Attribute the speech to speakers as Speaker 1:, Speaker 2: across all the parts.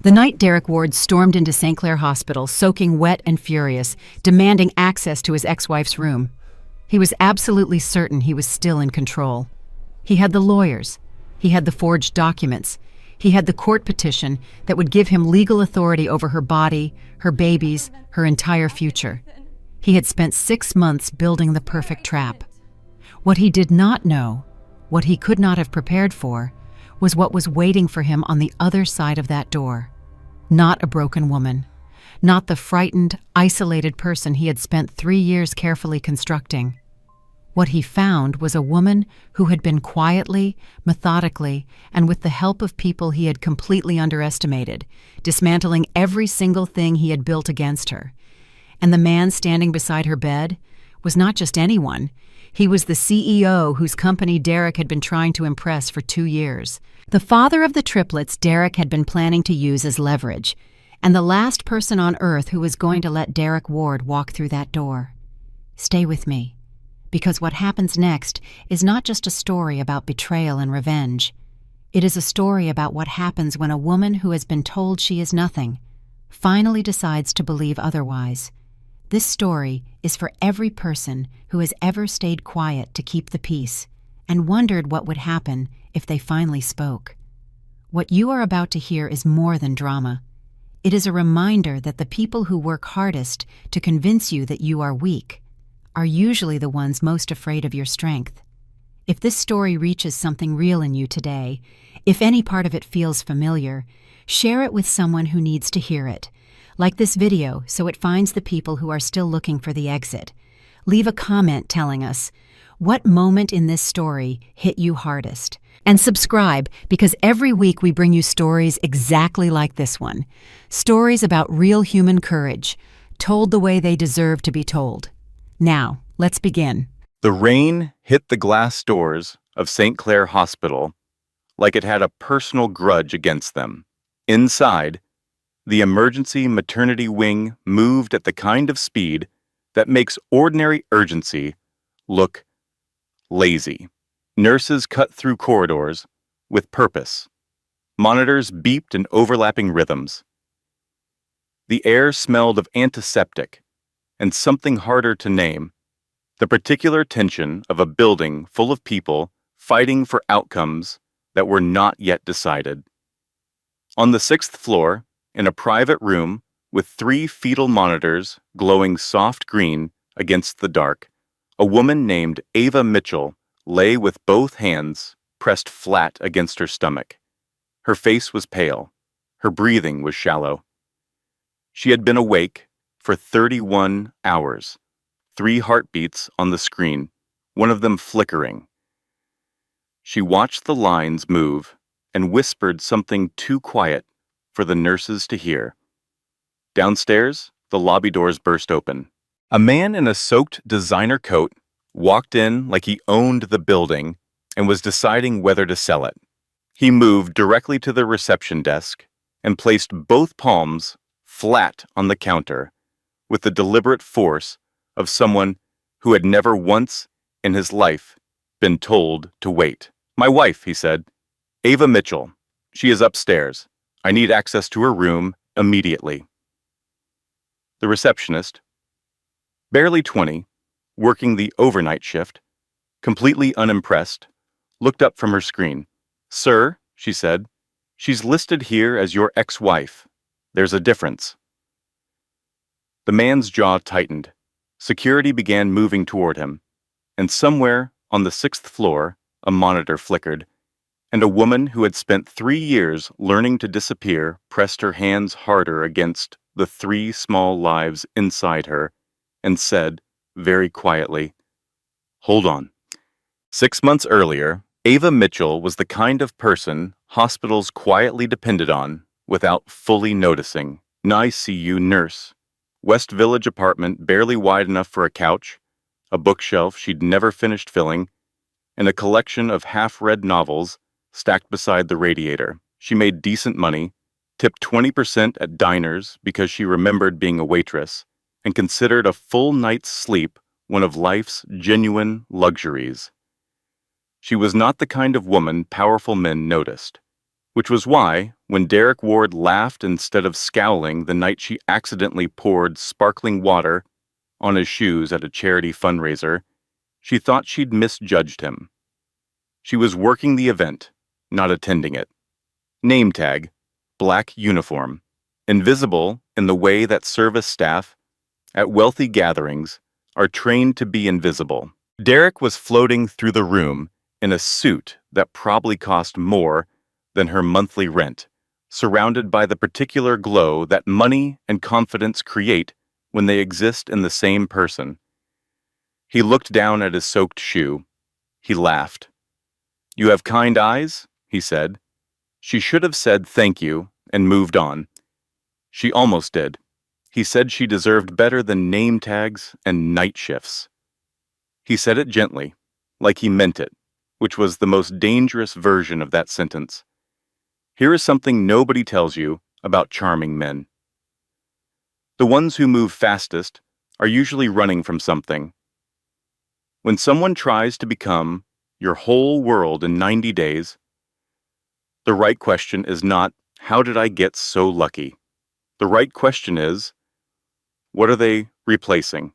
Speaker 1: The night Derek Ward stormed into St. Clair Hospital, soaking wet and furious, demanding access to his ex-wife's room. He was absolutely certain he was still in control. He had the lawyers. He had the forged documents. He had the court petition that would give him legal authority over her body, her babies, her entire future. He had spent 6 months building the perfect trap. What he did not know, what he could not have prepared for, was what was waiting for him on the other side of that door. Not a broken woman. Not the frightened, isolated person he had spent 3 years carefully constructing. What he found was a woman who had been quietly, methodically, and with the help of people he had completely underestimated, dismantling every single thing he had built against her. And the man standing beside her bed was not just anyone. He was the CEO whose company Derek had been trying to impress for 2 years. The father of the triplets Derek had been planning to use as leverage, and the last person on earth who was going to let Derek Ward walk through that door. Stay with me, because what happens next is not just a story about betrayal and revenge. It is a story about what happens when a woman who has been told she is nothing finally decides to believe otherwise. This story is for every person who has ever stayed quiet to keep the peace and wondered what would happen if they finally spoke. What you are about to hear is more than drama. It is a reminder that the people who work hardest to convince you that you are weak are usually the ones most afraid of your strength. If this story reaches something real in you today, if any part of it feels familiar, share it with someone who needs to hear it. Like this video so it finds the people who are still looking for the exit. Leave a comment telling us what moment in this story hit you hardest. And subscribe, because every week we bring you stories exactly like this one. Stories about real human courage, told the way they deserve to be told. Now, let's begin.
Speaker 2: The rain hit the glass doors of St. Clair Hospital like it had a personal grudge against them. Inside, the emergency maternity wing moved at the kind of speed that makes ordinary urgency look lazy. Nurses cut through corridors with purpose. Monitors beeped in overlapping rhythms. The air smelled of antiseptic and something harder to name, the particular tension of a building full of people fighting for outcomes that were not yet decided. On the 6th floor, in a private room with 3 fetal monitors glowing soft green against the dark, a woman named Ava Mitchell lay with both hands pressed flat against her stomach. Her face was pale. Her breathing was shallow. She had been awake for 31 hours, 3 heartbeats on the screen, one of them flickering. She watched the lines move and whispered something too quiet for the nurses to hear. Downstairs, the lobby doors burst open. A man in a soaked designer coat walked in like he owned the building and was deciding whether to sell it. He moved directly to the reception desk and placed both palms flat on the counter with the deliberate force of someone who had never once in his life been told to wait. "My wife," he said. "Ava Mitchell. She is upstairs. I need access to her room immediately." The receptionist, barely 20, working the overnight shift, completely unimpressed, looked up from her screen. "Sir," she said, "she's listed here as your ex-wife. There's a difference." The man's jaw tightened. Security began moving toward him, and somewhere on the 6th floor, a monitor flickered, and a woman who had spent 3 years learning to disappear pressed her hands harder against the 3 small lives inside her and said, very quietly, "Hold on." 6 months earlier, Ava Mitchell was the kind of person hospitals quietly depended on without fully noticing. An ICU nurse, West Village apartment barely wide enough for a couch, a bookshelf she'd never finished filling, and a collection of half-read novels stacked beside the radiator. She made decent money, tipped 20% at diners because she remembered being a waitress, and considered a full night's sleep one of life's genuine luxuries. She was not the kind of woman powerful men noticed. Which was why, when Derek Ward laughed instead of scowling the night she accidentally poured sparkling water on his shoes at a charity fundraiser, she thought she'd misjudged him. She was working the event, not attending it. Name tag, black uniform, invisible in the way that service staff at wealthy gatherings are trained to be invisible. Derek was floating through the room in a suit that probably cost more than her monthly rent, surrounded by the particular glow that money and confidence create when they exist in the same person. He looked down at his soaked shoe. He laughed. "You have kind eyes," he said. She should have said thank you and moved on. She almost did. He said she deserved better than name tags and night shifts. He said it gently, like he meant it, which was the most dangerous version of that sentence. Here is something nobody tells you about charming men. The ones who move fastest are usually running from something. When someone tries to become your whole world in 90 days, the right question is not, how did I get so lucky? The right question is, what are they replacing?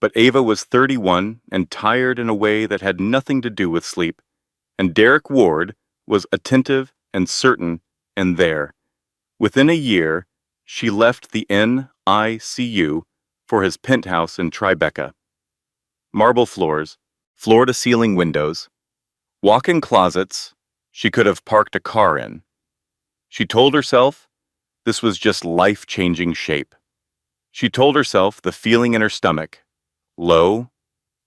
Speaker 2: But Ava was 31 and tired in a way that had nothing to do with sleep, and Derek Ward was attentive and certain and there. Within a year, she left the NICU for his penthouse in Tribeca. Marble floors, floor-to-ceiling windows, walk-in closets she could have parked a car in. She told herself this was just life-changing shape. She told herself the feeling in her stomach, low,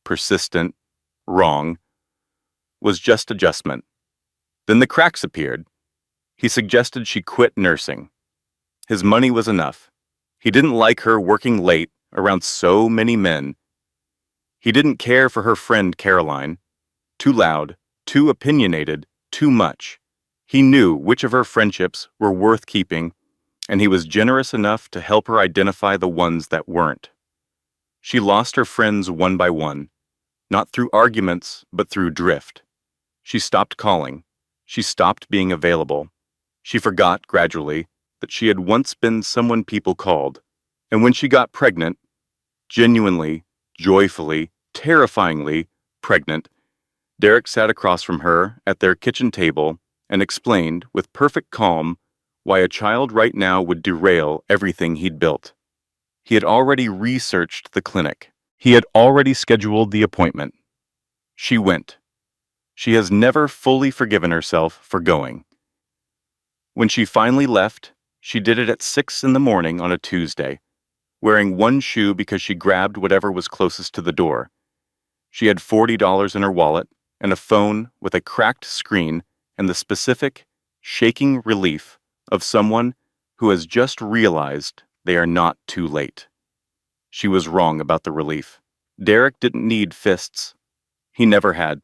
Speaker 2: persistent, wrong, was just adjustment. Then the cracks appeared. He suggested she quit nursing. His money was enough. He didn't like her working late around so many men. He didn't care for her friend Caroline. Too loud, too opinionated, too much. He knew which of her friendships were worth keeping, and he was generous enough to help her identify the ones that weren't. She lost her friends one by one, not through arguments, but through drift. She stopped calling. She stopped being available. She forgot, gradually, that she had once been someone people called. And when she got pregnant, genuinely, joyfully, terrifyingly pregnant, Derek sat across from her at their kitchen table and explained with perfect calm why a child right now would derail everything he'd built. He had already researched the clinic. He had already scheduled the appointment. She went. She has never fully forgiven herself for going. When she finally left, she did it at 6 in the morning on a Tuesday, wearing one shoe because she grabbed whatever was closest to the door. She had $40 in her wallet and a phone with a cracked screen and the specific, shaking relief of someone who has just realized they are not too late. She was wrong about the relief. Derek didn't need fists. He never had.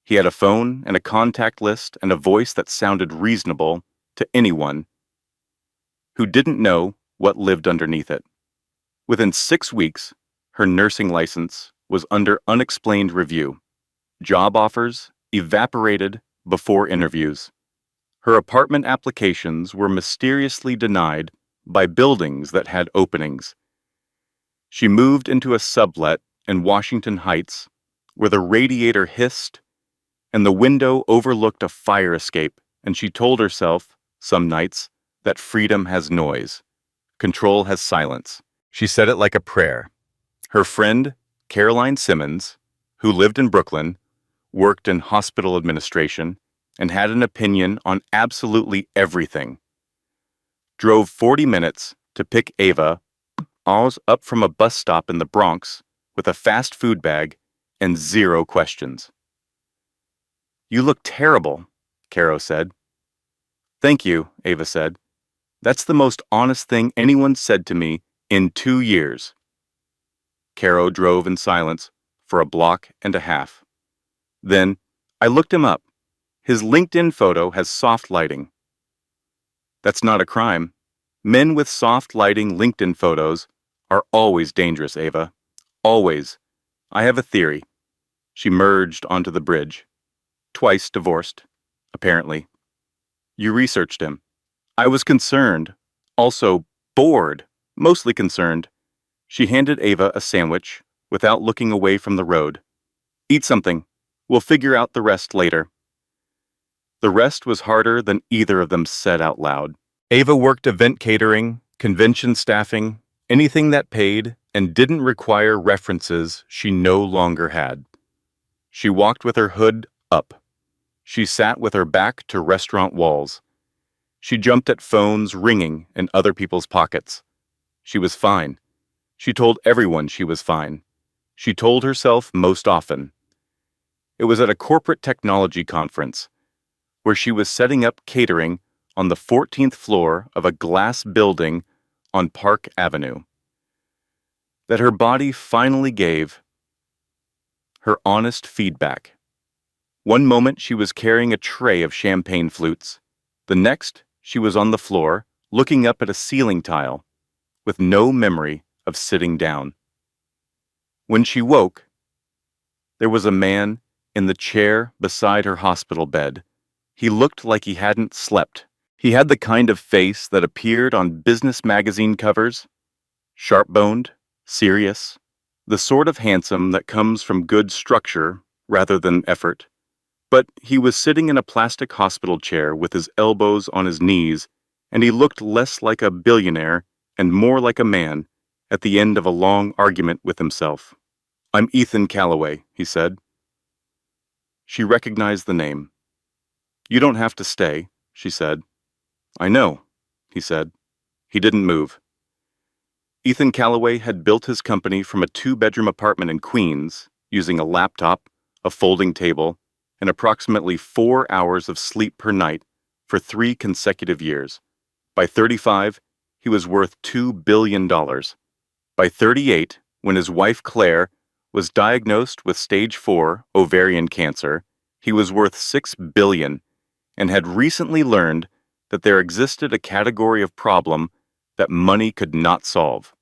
Speaker 2: He had a phone and a contact list and a voice that sounded reasonable to anyone who didn't know what lived underneath it. Within 6 weeks, her nursing license was under unexplained review. Job offers evaporated before interviews. Her apartment applications were mysteriously denied by buildings that had openings. She moved into a sublet in Washington Heights where the radiator hissed and the window overlooked a fire escape, and she told herself, some nights, that freedom has noise, control has silence. She said it like a prayer. Her friend, Caroline Simmons, who lived in Brooklyn, worked in hospital administration, and had an opinion on absolutely everything, drove 40 minutes to pick Ava up from a bus stop in the Bronx with a fast food bag and 0 questions. "You look terrible," Caro said. "Thank you," Ava said. "That's the most honest thing anyone said to me in 2 years." Caro drove in silence for a block and a half. Then, I looked him up. His LinkedIn photo has soft lighting. That's not a crime. Men with soft lighting LinkedIn photos are always dangerous, Ava. Always. I have a theory. She merged onto the bridge. Twice divorced, apparently. You researched him. I was concerned. Also, bored. Mostly concerned. She handed Ava a sandwich, without looking away from the road. Eat something. We'll figure out the rest later. The rest was harder than either of them said out loud. Ava worked event catering, convention staffing, anything that paid and didn't require references she no longer had. She walked with her hood up. She sat with her back to restaurant walls. She jumped at phones ringing in other people's pockets. She was fine. She told everyone she was fine. She told herself most often. It was at a corporate technology conference, where she was setting up catering on the 14th floor of a glass building on Park Avenue, that her body finally gave her honest feedback. One moment she was carrying a tray of champagne flutes. The next, she was on the floor, looking up at a ceiling tile, with no memory of sitting down. When she woke, there was a man in the chair beside her hospital bed. He looked like he hadn't slept. He had the kind of face that appeared on business magazine covers, sharp-boned, serious, the sort of handsome that comes from good structure rather than effort. But he was sitting in a plastic hospital chair with his elbows on his knees, and he looked less like a billionaire and more like a man at the end of a long argument with himself. "I'm Ethan Calloway," he said. She recognized the name. "You don't have to stay," she said. "I know," he said. He didn't move. Ethan Calloway had built his company from a 2-bedroom apartment in Queens, using a laptop, a folding table, and approximately 4 hours of sleep per night for 3 consecutive years. By 35, he was worth $2 billion. By 38, when his wife Claire was diagnosed with stage 4 ovarian cancer, he was worth $6 billion and had recently learned that there existed a category of problem that money could not solve.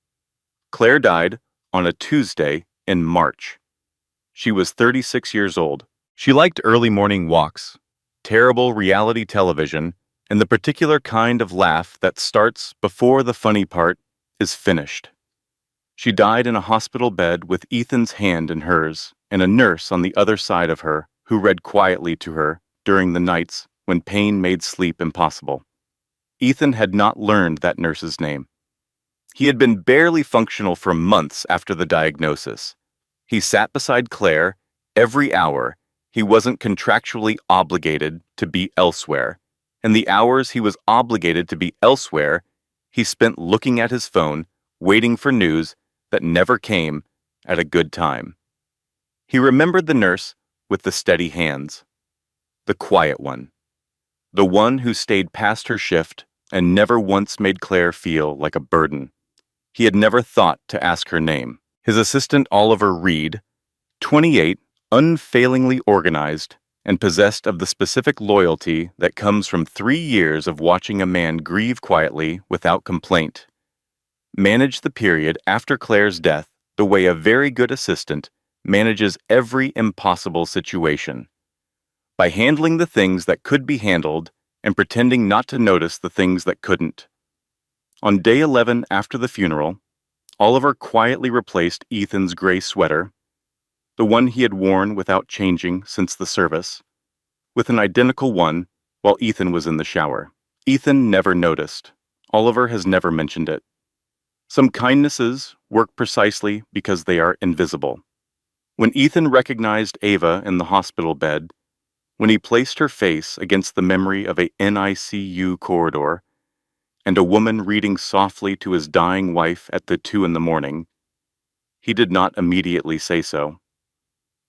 Speaker 2: Claire died on a Tuesday in March. She was 36 years old. She liked early morning walks, terrible reality television, and the particular kind of laugh that starts before the funny part is finished. She died in a hospital bed with Ethan's hand in hers and a nurse on the other side of her who read quietly to her during the nights when pain made sleep impossible. Ethan had not learned that nurse's name. He had been barely functional for months after the diagnosis. He sat beside Claire every hour. He wasn't contractually obligated to be elsewhere, and the hours he was obligated to be elsewhere, he spent looking at his phone, waiting for news that never came at a good time. He remembered the nurse with the steady hands, the quiet one, the one who stayed past her shift and never once made Claire feel like a burden. He had never thought to ask her name. His assistant Oliver Reed, 28, unfailingly organized, and possessed of the specific loyalty that comes from 3 years of watching a man grieve quietly without complaint, managed the period after Claire's death the way a very good assistant manages every impossible situation, by handling the things that could be handled and pretending not to notice the things that couldn't. On day 11 after the funeral, Oliver quietly replaced Ethan's gray sweater, the one he had worn without changing since the service, with an identical one while Ethan was in the shower. Ethan never noticed. Oliver has never mentioned it. Some kindnesses work precisely because they are invisible. When Ethan recognized Ava in the hospital bed, when he placed her face against the memory of a NICU corridor, and a woman reading softly to his dying wife at 2 a.m, he did not immediately say so.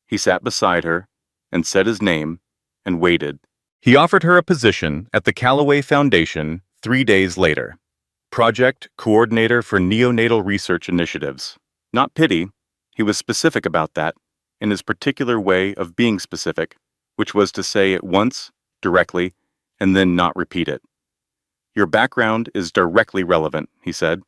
Speaker 2: He sat beside her and said his name and waited. He offered her a position at the Calloway Foundation 3 days later. Project Coordinator for Neonatal Research Initiatives. Not pity, he was specific about that, in his particular way of being specific, which was to say it once, directly, and then not repeat it. "Your background is directly relevant," he said.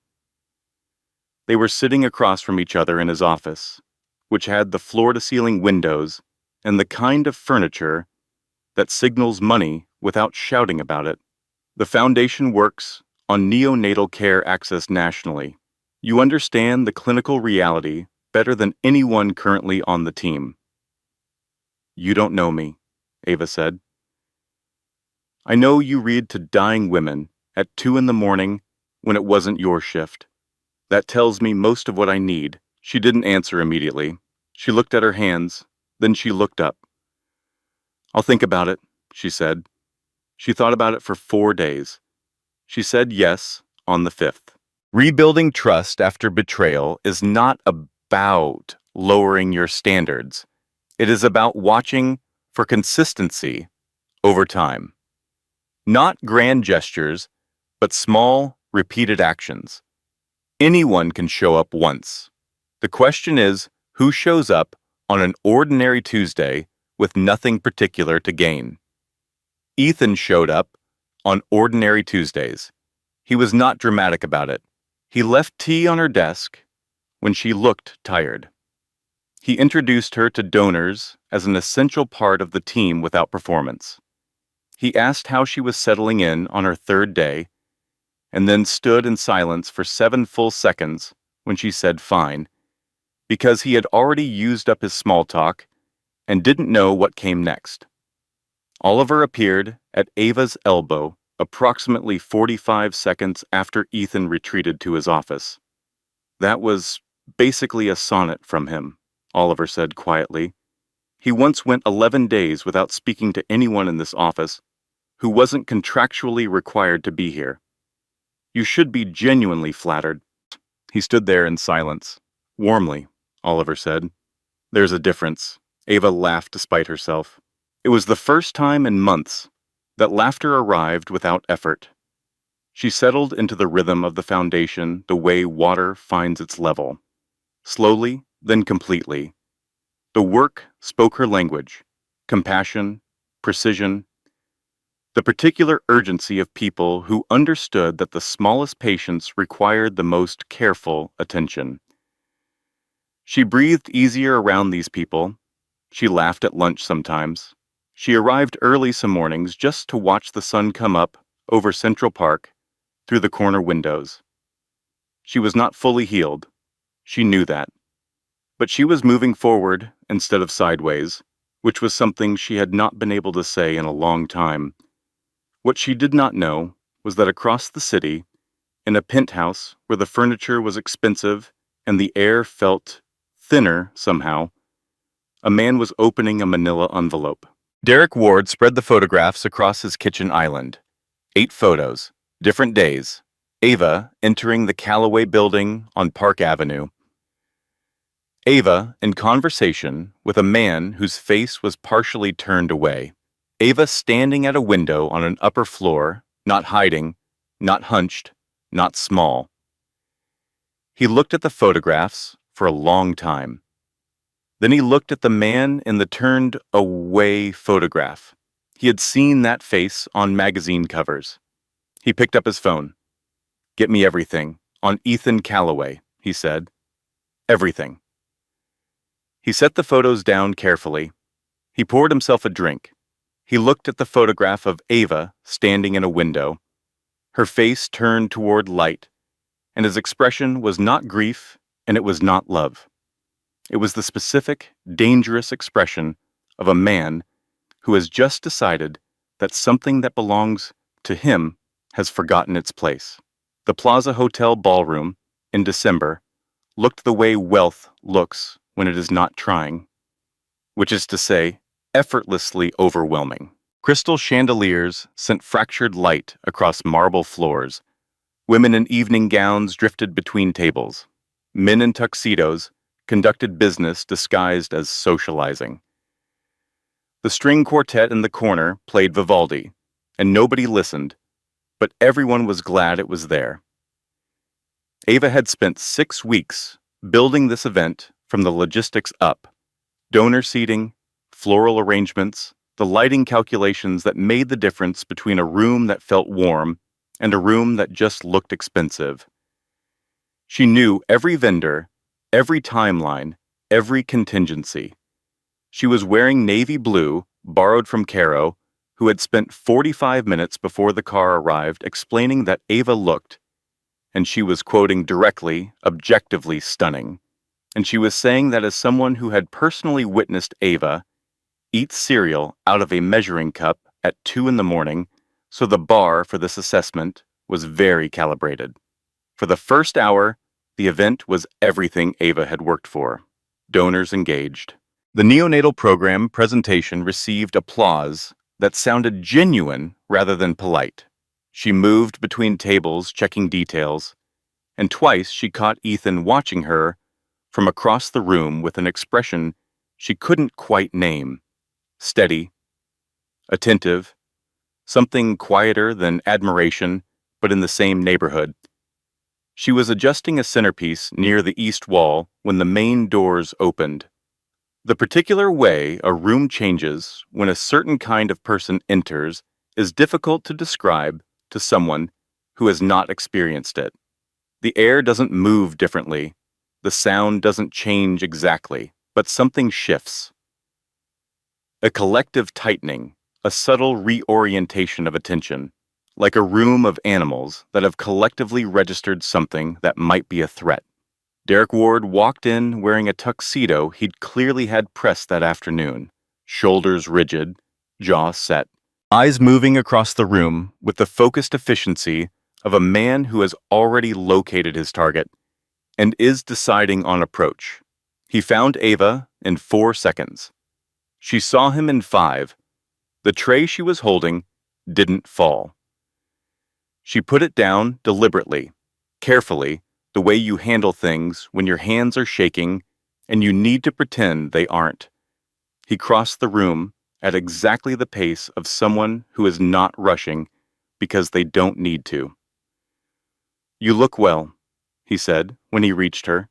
Speaker 2: They were sitting across from each other in his office, which had the floor-to-ceiling windows and the kind of furniture that signals money without shouting about it. The foundation works on neonatal care access nationally. You understand the clinical reality better than anyone currently on the team. You don't know me, Ava said. I know you read to dying women at 2 in the morning when it wasn't your shift. That tells me most of what I need. She didn't answer immediately. She looked at her hands, then she looked up. I'll think about it, she said. She thought about it for 4 days. She said yes on the 5th. Rebuilding trust after betrayal is not about lowering your standards. It is about watching for consistency over time. Not grand gestures, but small, repeated actions. Anyone can show up once. The question is, who shows up on an ordinary Tuesday with nothing particular to gain? Ethan showed up on ordinary Tuesdays. He was not dramatic about it. He left tea on her desk when she looked tired. He introduced her to donors as an essential part of the team without performance. He asked how she was settling in on her 3rd day, and then stood in silence for 7 full seconds when she said fine, because he had already used up his small talk and didn't know what came next. Oliver appeared at Ava's elbow approximately 45 seconds after Ethan retreated to his office. That was basically a sonnet from him, Oliver said quietly. He once went 11 days without speaking to anyone in this office who wasn't contractually required to be here. You should be genuinely flattered. He stood there in silence. Warmly, Oliver said. There's a difference. Ava laughed despite herself. It was the first time in months that laughter arrived without effort. She settled into the rhythm of the foundation the way water finds its level. Slowly, then completely. The work spoke her language. Compassion, precision, the particular urgency of people who understood that the smallest patients required the most careful attention. She breathed easier around these people. She laughed at lunch sometimes. She arrived early some mornings just to watch the sun come up over Central Park through the corner windows. She was not fully healed. She knew that. But she was moving forward instead of sideways, which was something she had not been able to say in a long time. What she did not know was that across the city, in a penthouse where the furniture was expensive and the air felt thinner somehow, a man was opening a manila envelope. Derek Ward spread the photographs across his kitchen island. 8 photos, different days. Ava entering the Callaway building on Park Avenue. Ava in conversation with a man whose face was partially turned away. Ava standing at a window on an upper floor, not hiding, not hunched, not small. He looked at the photographs for a long time. Then he looked at the man in the turned away photograph. He had seen that face on magazine covers. He picked up his phone. Get me everything on Ethan Callaway, he said. Everything. He set the photos down carefully. He poured himself a drink. He looked at the photograph of Ava standing in a window. Her face turned toward light, and his expression was not grief and it was not love. It was the specific, dangerous expression of a man who has just decided that something that belongs to him has forgotten its place. The Plaza Hotel ballroom, in December, looked the way wealth looks when it is not trying, which is to say, effortlessly overwhelming. Crystal chandeliers sent fractured light across marble floors. Women in evening gowns drifted between tables. Men in tuxedos conducted business disguised as socializing. The string quartet in the corner played Vivaldi, and nobody listened, but everyone was glad it was there. Ava had spent 6 weeks building this event from the logistics up. Donor seating, floral arrangements, the lighting calculations that made the difference between a room that felt warm and a room that just looked expensive. She knew every vendor, every timeline, every contingency. She was wearing navy blue, borrowed from Caro, who had spent 45 minutes before the car arrived explaining that Ava looked, and she was quoting directly, objectively stunning. And she was saying that as someone who had personally witnessed Ava eat cereal out of a measuring cup at 2 in the morning, so the bar for this assessment was very calibrated. For the first hour, the event was everything Ava had worked for. Donors engaged. The neonatal program presentation received applause that sounded genuine rather than polite. She moved between tables, checking details, and twice she caught Ethan watching her from across the room with an expression she couldn't quite name. Steady, attentive, something quieter than admiration, but in the same neighborhood. She was adjusting a centerpiece near the east wall when the main doors opened. The particular way a room changes when a certain kind of person enters is difficult to describe to someone who has not experienced it. The air doesn't move differently, the sound doesn't change exactly, but something shifts. A collective tightening, a subtle reorientation of attention, like a room of animals that have collectively registered something that might be a threat. Derek Ward walked in wearing a tuxedo he'd clearly had pressed that afternoon, shoulders rigid, jaw set, eyes moving across the room with the focused efficiency of a man who has already located his target and is deciding on approach. He found Ava in 4 seconds. She saw him in 5. The tray she was holding didn't fall. She put it down deliberately, carefully, the way you handle things when your hands are shaking and you need to pretend they aren't. He crossed the room at exactly the pace of someone who is not rushing because they don't need to. "You look well," he said when he reached her.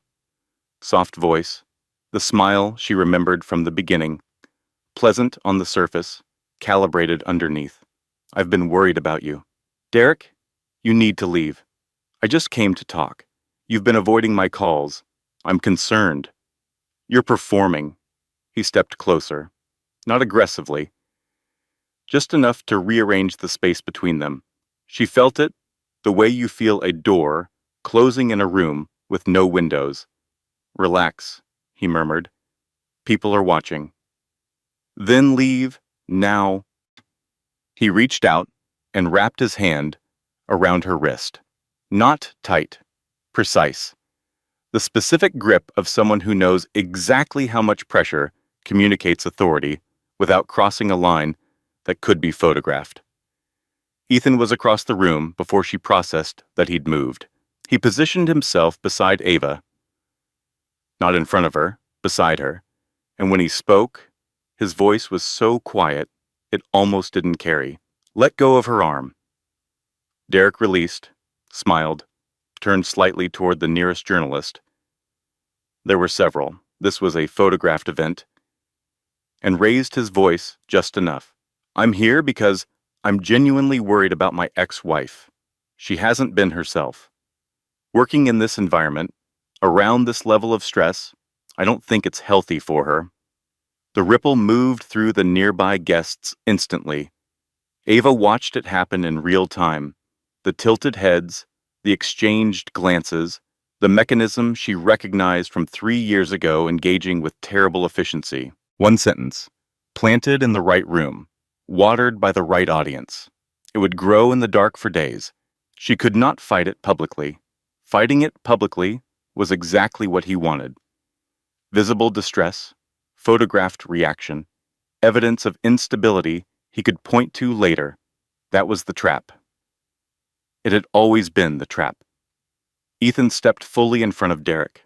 Speaker 2: Soft voice, the smile she remembered from the beginning, pleasant on the surface, calibrated underneath. "I've been worried about you. Derek, you need to leave. I just came to talk. You've been avoiding my calls. I'm concerned. You're performing." He stepped closer, not aggressively, just enough to rearrange the space between them. She felt it, the way you feel a door closing in a room with no windows. "Relax," he murmured. "People are watching." "Then leave, now." He reached out and wrapped his hand around her wrist. Not tight, precise. The specific grip of someone who knows exactly how much pressure communicates authority without crossing a line that could be photographed. Ethan was across the room before she processed that he'd moved. He positioned himself beside Ava, not in front of her, beside her, and when he spoke, his voice was so quiet it almost didn't carry. "Let go of her arm." Derek released, smiled, turned slightly toward the nearest journalist. There were several. This was a photographed event, and raised his voice just enough. "I'm here because I'm genuinely worried about my ex-wife. She hasn't been herself. Working in this environment, around this level of stress, I don't think it's healthy for her." The ripple moved through the nearby guests instantly. Ava watched it happen in real time. The tilted heads, the exchanged glances, the mechanism she recognized from 3 years ago engaging with terrible efficiency. One sentence. Planted in the right room. Watered by the right audience. It would grow in the dark for days. She could not fight it publicly. Fighting it publicly was exactly what he wanted. Visible distress, photographed reaction, evidence of instability he could point to later. That was the trap. It had always been the trap. Ethan stepped fully in front of Derek.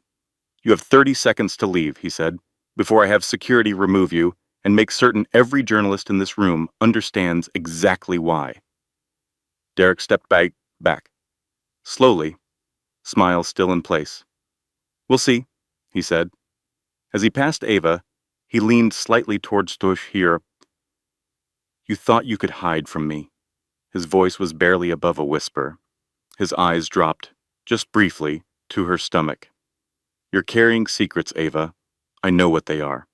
Speaker 2: "You have 30 seconds to leave," he said, "before I have security remove you and make certain every journalist in this room understands exactly why." Derek stepped back. Slowly, smile still in place. "We'll see," he said. As he passed Ava, he leaned slightly towards Stush here. "You thought you could hide from me." His voice was barely above a whisper. His eyes dropped, just briefly, to her stomach. "You're carrying secrets, Ava. I know what they are."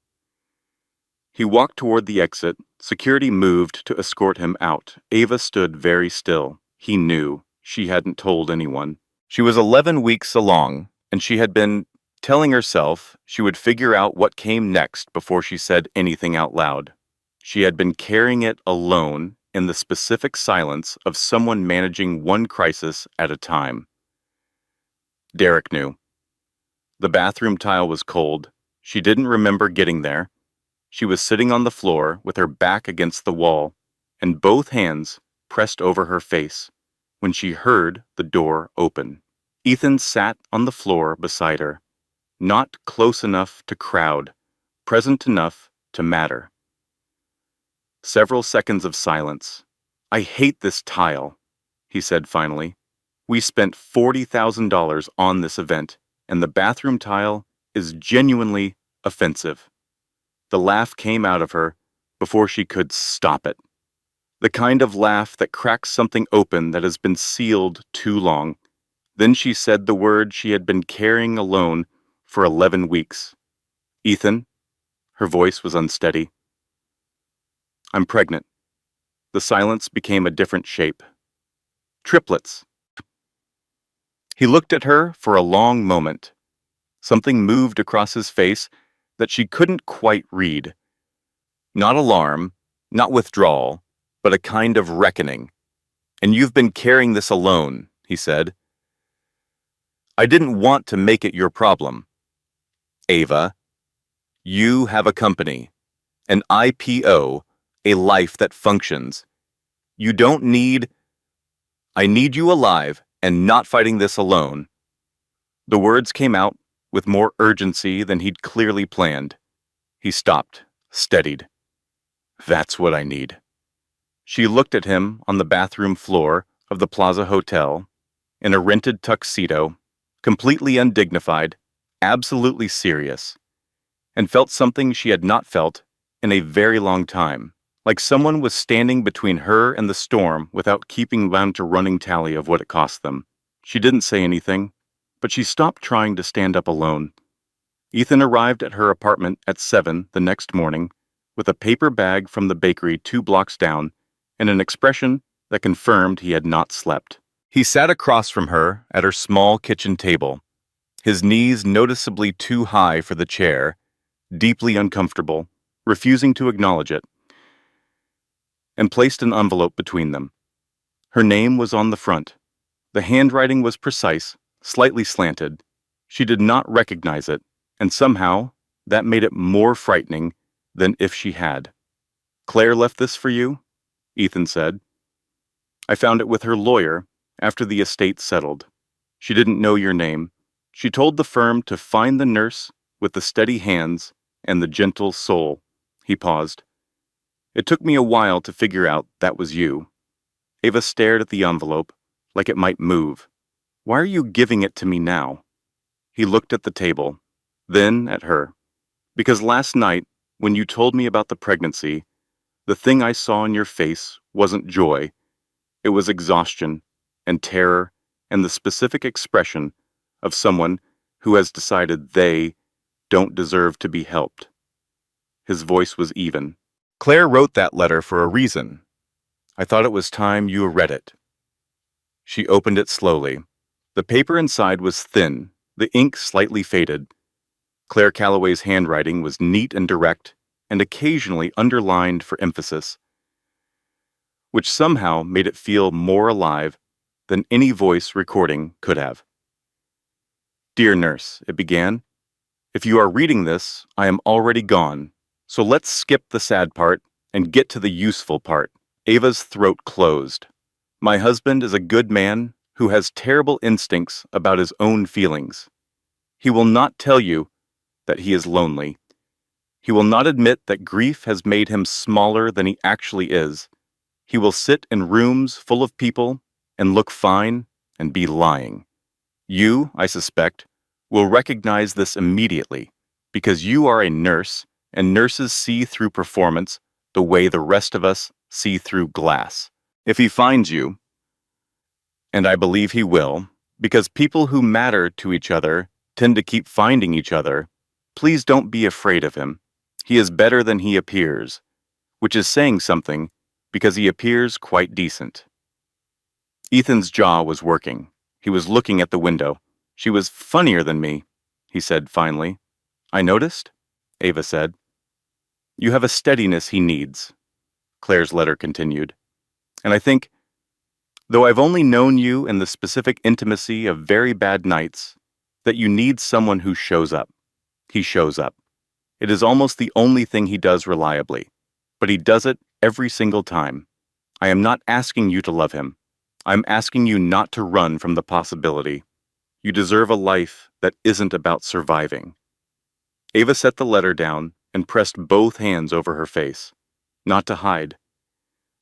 Speaker 2: He walked toward the exit. Security moved to escort him out. Ava stood very still. He knew. She hadn't told anyone. She was 11 weeks along, and she had been telling herself she would figure out what came next before she said anything out loud. She had been carrying it alone in the specific silence of someone managing one crisis at a time. Derek knew. The bathroom tile was cold. She didn't remember getting there. She was sitting on the floor with her back against the wall and both hands pressed over her face when she heard the door open. Ethan sat on the floor beside her, not close enough to crowd, present enough to matter. Several seconds of silence. "I hate this tile," he said finally. "We spent $40,000 on this event, and the bathroom tile is genuinely offensive." The laugh came out of her before she could stop it. The kind of laugh that cracks something open that has been sealed too long. Then she said the word she had been carrying alone for 11 weeks. "Ethan?" Her voice was unsteady. "I'm pregnant." The silence became a different shape. "Triplets." He looked at her for a long moment. Something moved across his face that she couldn't quite read. Not alarm, not withdrawal, but a kind of reckoning. "And you've been carrying this alone," he said. "I didn't want to make it your problem. Ava, you have a company, an IPO, a life that functions. You don't need... I need you alive and not fighting this alone." The words came out with more urgency than he'd clearly planned. He stopped, steadied. "That's what I need." She looked at him on the bathroom floor of the Plaza Hotel, in a rented tuxedo, completely undignified, absolutely serious, and felt something she had not felt in a very long time, like someone was standing between her and the storm without keeping bound to running tally of what it cost them. She didn't say anything, but she stopped trying to stand up alone. Ethan arrived at her apartment at 7 the next morning with a paper bag from the bakery 2 blocks down and an expression that confirmed he had not slept. He sat across from her at her small kitchen table, his knees noticeably too high for the chair, deeply uncomfortable, refusing to acknowledge it, and placed an envelope between them. Her name was on the front. The handwriting was precise, slightly slanted. She did not recognize it, and somehow that made it more frightening than if she had. "Claire left this for you?" Ethan said. "I found it with her lawyer after the estate settled. She didn't know your name. She told the firm to find the nurse with the steady hands and the gentle soul." He paused. "It took me a while to figure out that was you." Ava stared at the envelope, like it might move. "Why are you giving it to me now?" He looked at the table, then at her. "Because last night, when you told me about the pregnancy, the thing I saw in your face wasn't joy. It was exhaustion and terror and the specific expression of someone who has decided they don't deserve to be helped." His voice was even. "Claire wrote that letter for a reason. I thought it was time you read it." She opened it slowly. The paper inside was thin, the ink slightly faded. Claire Calloway's handwriting was neat and direct, and occasionally underlined for emphasis, which somehow made it feel more alive than any voice recording could have. "Dear nurse," it began, "if you are reading this, I am already gone, so let's skip the sad part and get to the useful part." Ava's throat closed. "My husband is a good man who has terrible instincts about his own feelings. He will not tell you that he is lonely. He will not admit that grief has made him smaller than he actually is. He will sit in rooms full of people and look fine and be lying. You, I suspect, will recognize this immediately because you are a nurse and nurses see through performance the way the rest of us see through glass. If he finds you, and I believe he will, because people who matter to each other tend to keep finding each other, please don't be afraid of him. He is better than he appears, which is saying something because he appears quite decent. Ethan's jaw was working. He was looking at the window. She was funnier than me, he said finally. I noticed, Ava said. You have a steadiness he needs, Claire's letter continued. And I think, though I've only known you in the specific intimacy of very bad nights, that you need someone who shows up. He shows up. It is almost the only thing he does reliably, but he does it every single time. I am not asking you to love him. I'm asking you not to run from the possibility. You deserve a life that isn't about surviving. Ava set the letter down and pressed both hands over her face, not to hide,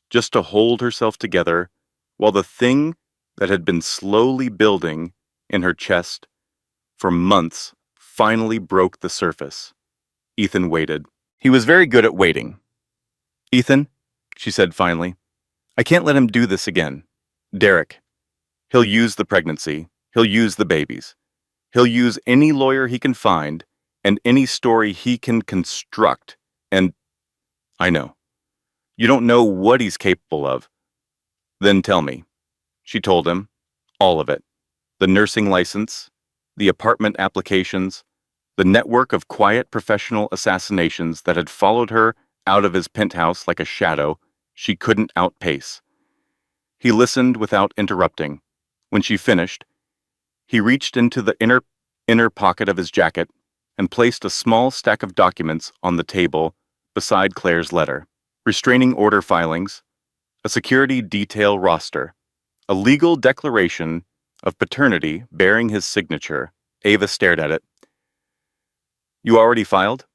Speaker 2: just to hold herself together while the thing that had been slowly building in her chest for months finally broke the surface. Ethan waited. He was very good at waiting. Ethan, she said finally, I can't let him do this again. Derek. He'll use the pregnancy. He'll use the babies. He'll use any lawyer he can find and any story he can construct. And I know. You don't know what he's capable of. Then tell me. She told him. All of it. The nursing license, the apartment applications, the network of quiet professional assassinations that had followed her out of his penthouse like a shadow she couldn't outpace. He listened without interrupting. When she finished, he reached into the inner pocket of his jacket and placed a small stack of documents on the table beside Claire's letter. Restraining order filings, a security detail roster, a legal declaration of paternity bearing his signature. Ava stared at it. You already filed?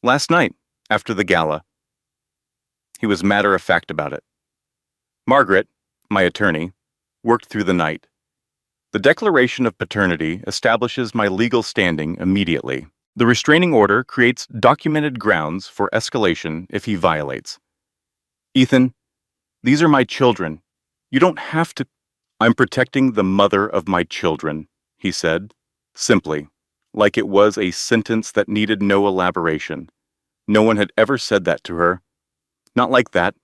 Speaker 2: Last night, after the gala. He was matter-of-fact about it. Margaret, my attorney, worked through the night. The declaration of paternity establishes my legal standing immediately. The restraining order creates documented grounds for escalation if he violates. Ethan, these are my children. You don't have to. I'm protecting the mother of my children, he said, simply, like it was a sentence that needed no elaboration. No one had ever said that to her. Not like that,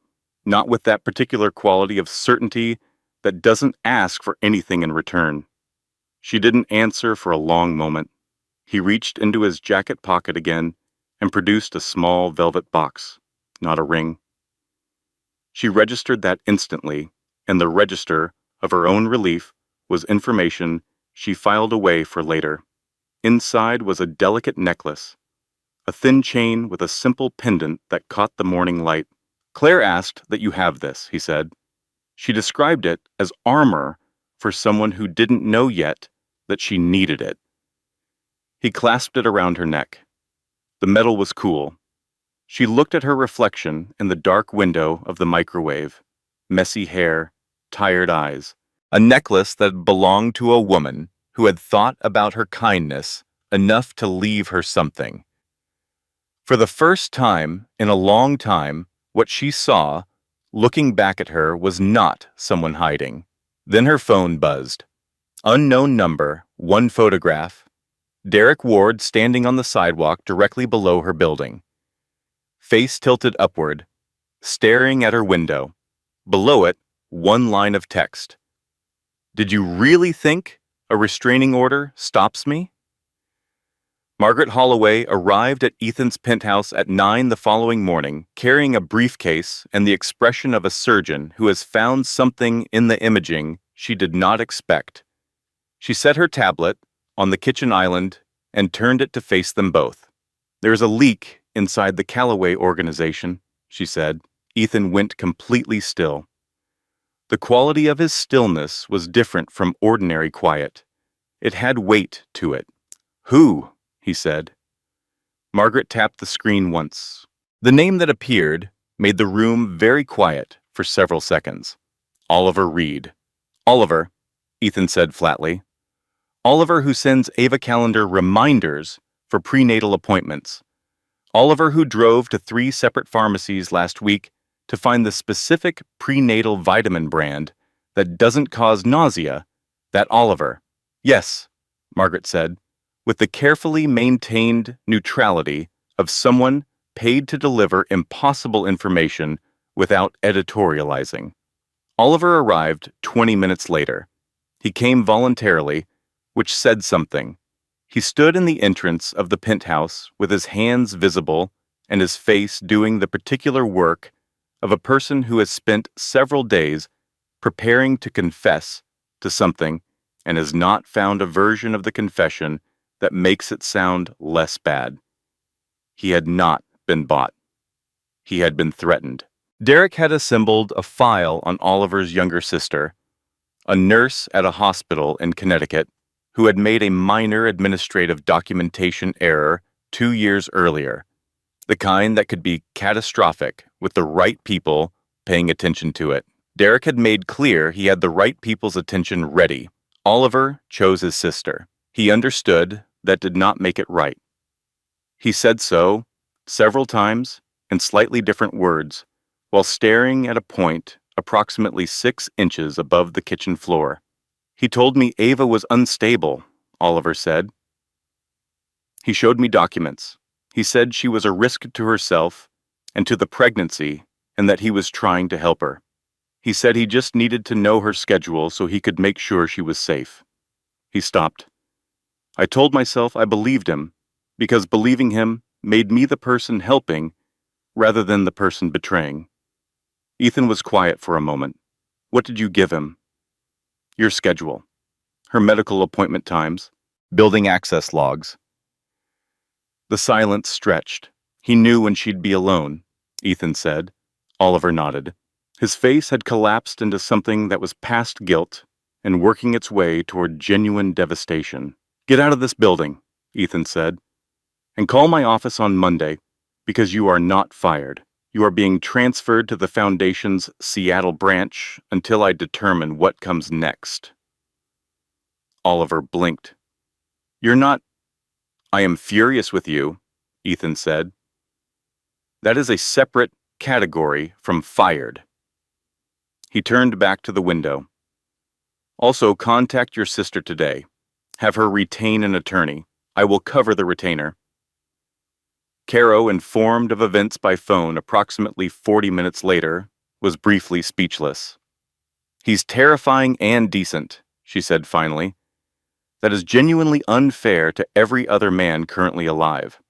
Speaker 2: not with that particular quality of certainty that doesn't ask for anything in return. She didn't answer for a long moment. He reached into his jacket pocket again and produced a small velvet box, not a ring. She registered that instantly, and the register of her own relief was information she filed away for later. Inside was a delicate necklace, a thin chain with a simple pendant that caught the morning light. Claire asked that you have this, he said. She described it as armor for someone who didn't know yet that she needed it. He clasped it around her neck. The metal was cool. She looked at her reflection in the dark window of the microwave. Messy hair, tired eyes. A necklace that belonged to a woman who had thought about her kindness enough to leave her something. For the first time in a long time, what she saw, looking back at her, was not someone hiding. Then her phone buzzed. Unknown number, one photograph. Derek Ward standing on the sidewalk directly below her building. Face tilted upward, staring at her window. Below it, one line of text. Did you really think a restraining order stops me? Margaret Holloway arrived at Ethan's penthouse at 9 the following morning, carrying a briefcase and the expression of a surgeon who has found something in the imaging she did not expect. She set her tablet on the kitchen island and turned it to face them both. There's a leak inside the Callaway organization, she said. Ethan went completely still. The quality of his stillness was different from ordinary quiet. It had weight to it. Who? He said. Margaret tapped the screen once. The name that appeared made the room very quiet for several seconds. Oliver Reed. Oliver, Ethan said flatly. Oliver who sends Ava Calendar reminders for prenatal appointments. Oliver who drove to 3 separate pharmacies last week to find the specific prenatal vitamin brand that doesn't cause nausea. That Oliver. Yes, Margaret said, with the carefully maintained neutrality of someone paid to deliver impossible information without editorializing. Oliver arrived 20 minutes later. He came voluntarily, which said something. He stood in the entrance of the penthouse with his hands visible and his face doing the particular work of a person who has spent several days preparing to confess to something and has not found a version of the confession that makes it sound less bad. He had not been bought. He had been threatened. Derek had assembled a file on Oliver's younger sister, a nurse at a hospital in Connecticut, who had made a minor administrative documentation error 2 years earlier, the kind that could be catastrophic with the right people paying attention to it. Derek had made clear he had the right people's attention ready. Oliver chose his sister. He understood that did not make it right. He said so several times in slightly different words while staring at a point approximately 6 inches above the kitchen floor. He told me Ava was unstable, Oliver said. He showed me documents. He said she was a risk to herself and to the pregnancy and that he was trying to help her. He said he just needed to know her schedule so he could make sure she was safe. He stopped. I told myself I believed him because believing him made me the person helping rather than the person betraying. Ethan was quiet for a moment. What did you give him? Your schedule, her medical appointment times, building access logs. The silence stretched. He knew when she'd be alone, Ethan said. Oliver nodded. His face had collapsed into something that was past guilt and working its way toward genuine devastation. Get out of this building, Ethan said, and call my office on Monday because you are not fired. You are being transferred to the Foundation's Seattle branch until I determine what comes next. Oliver blinked. You're not... I am furious with you, Ethan said. That is a separate category from fired. He turned back to the window. Also, contact your sister today. Have her retain an attorney. I will cover the retainer. Caro, informed of events by phone approximately 40 minutes later, was briefly speechless. He's terrifying and decent, she said finally. That is genuinely unfair to every other man currently alive.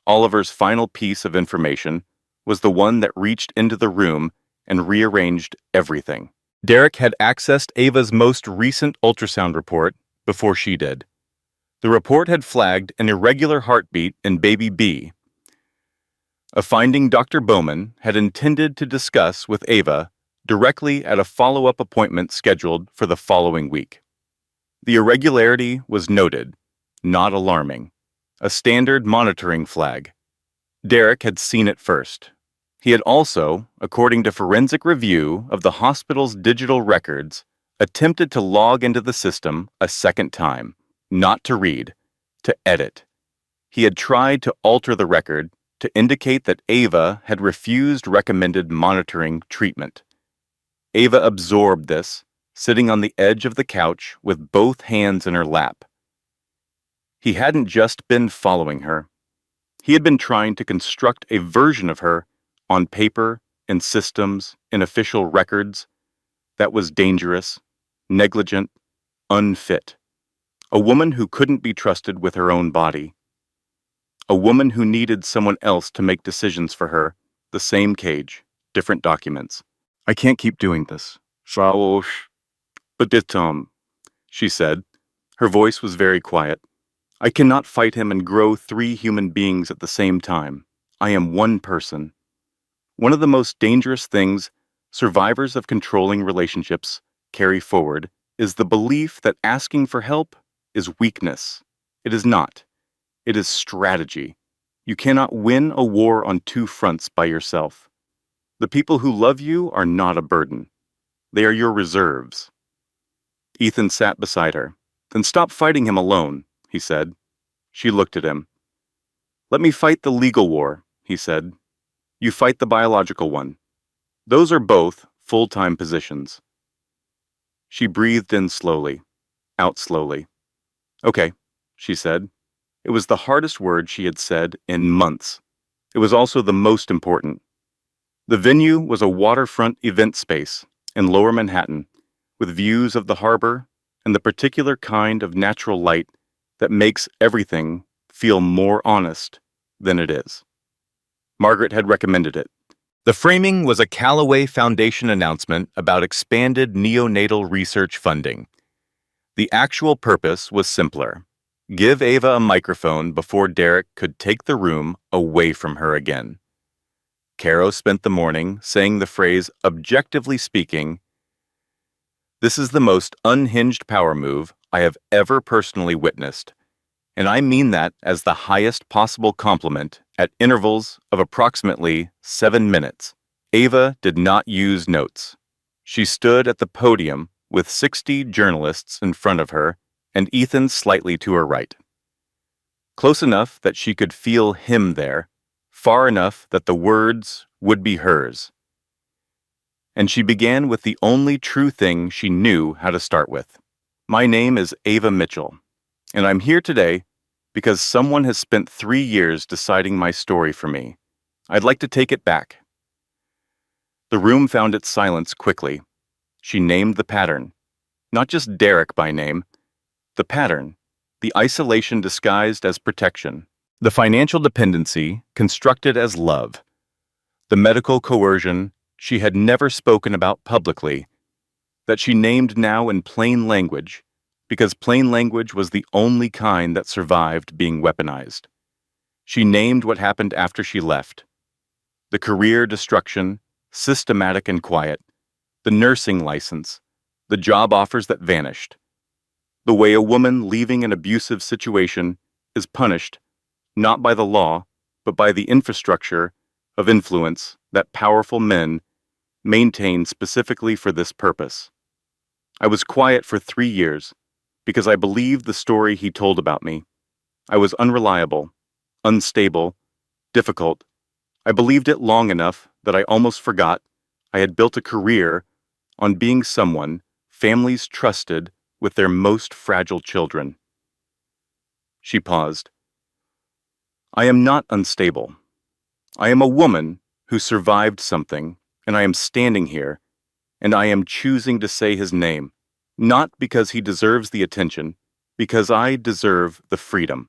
Speaker 2: Oliver's final piece of information was the one that reached into the room and rearranged everything. Derek had accessed Ava's most recent ultrasound report before she did. The report had flagged an irregular heartbeat in baby B, a finding Dr. Bowman had intended to discuss with Ava directly at a follow-up appointment scheduled for the following week. The irregularity was noted, not alarming, a standard monitoring flag. Derek had seen it first. He had also, according to forensic review of the hospital's digital records, attempted to log into the system a second time, not to read, to edit. He had tried to alter the record to indicate that Ava had refused recommended monitoring treatment. Ava absorbed this, sitting on the edge of the couch with both hands in her lap. He hadn't just been following her. He had been trying to construct a version of her on paper, in systems, in official records that was dangerous, negligent, unfit. A woman who couldn't be trusted with her own body. A woman who needed someone else to make decisions for her, the same cage, different documents. I can't keep doing this. But this Tom, she said. Her voice was very quiet. I cannot fight him and grow 3 human beings at the same time. I am one person. One of the most dangerous things survivors of controlling relationships carry forward is the belief that asking for help is weakness. It is not. It is strategy. You cannot win a war on 2 fronts by yourself. The people who love you are not a burden. They are your reserves. Ethan sat beside her. Then stop fighting him alone, he said. She looked at him. Let me fight the legal war, he said. You fight the biological one. Those are both full-time positions. She breathed in slowly, out slowly. Okay, she said. It was the hardest word she had said in months. It was also the most important. The venue was a waterfront event space in Lower Manhattan, with views of the harbor and the particular kind of natural light that makes everything feel more honest than it is. Margaret had recommended it. The framing was a Callaway Foundation announcement about expanded neonatal research funding. The actual purpose was simpler. Give Ava a microphone before Derek could take the room away from her again. Caro spent the morning saying the phrase, objectively speaking, "This is the most unhinged power move I have ever personally witnessed, and I mean that as the highest possible compliment at intervals of approximately 7 minutes. Ava did not use notes. She stood at the podium with 60 journalists in front of her and Ethan slightly to her right. Close enough that she could feel him there, far enough that the words would be hers. And she began with the only true thing she knew how to start with. My name is Ava Mitchell, and I'm here today because someone has spent 3 years deciding my story for me. I'd like to take it back. The room found its silence quickly. She named the pattern. Not just Derek by name. The pattern. The isolation disguised as protection. The financial dependency constructed as love. The medical coercion she had never spoken about publicly, that she named now in plain language, because plain language was the only kind that survived being weaponized. She named what happened after she left. The career destruction, systematic and quiet, the nursing license, the job offers that vanished, the way a woman leaving an abusive situation is punished, not by the law, but by the infrastructure of influence that powerful men maintain specifically for this purpose. I was quiet for 3 years because I believed the story he told about me. I was unreliable, unstable, difficult. I believed it long enough that I almost forgot I had built a career on being someone families trusted with their most fragile children. She paused. I am not unstable. I am a woman who survived something, and I am standing here, and I am choosing to say his name, not because he deserves the attention, because I deserve the freedom.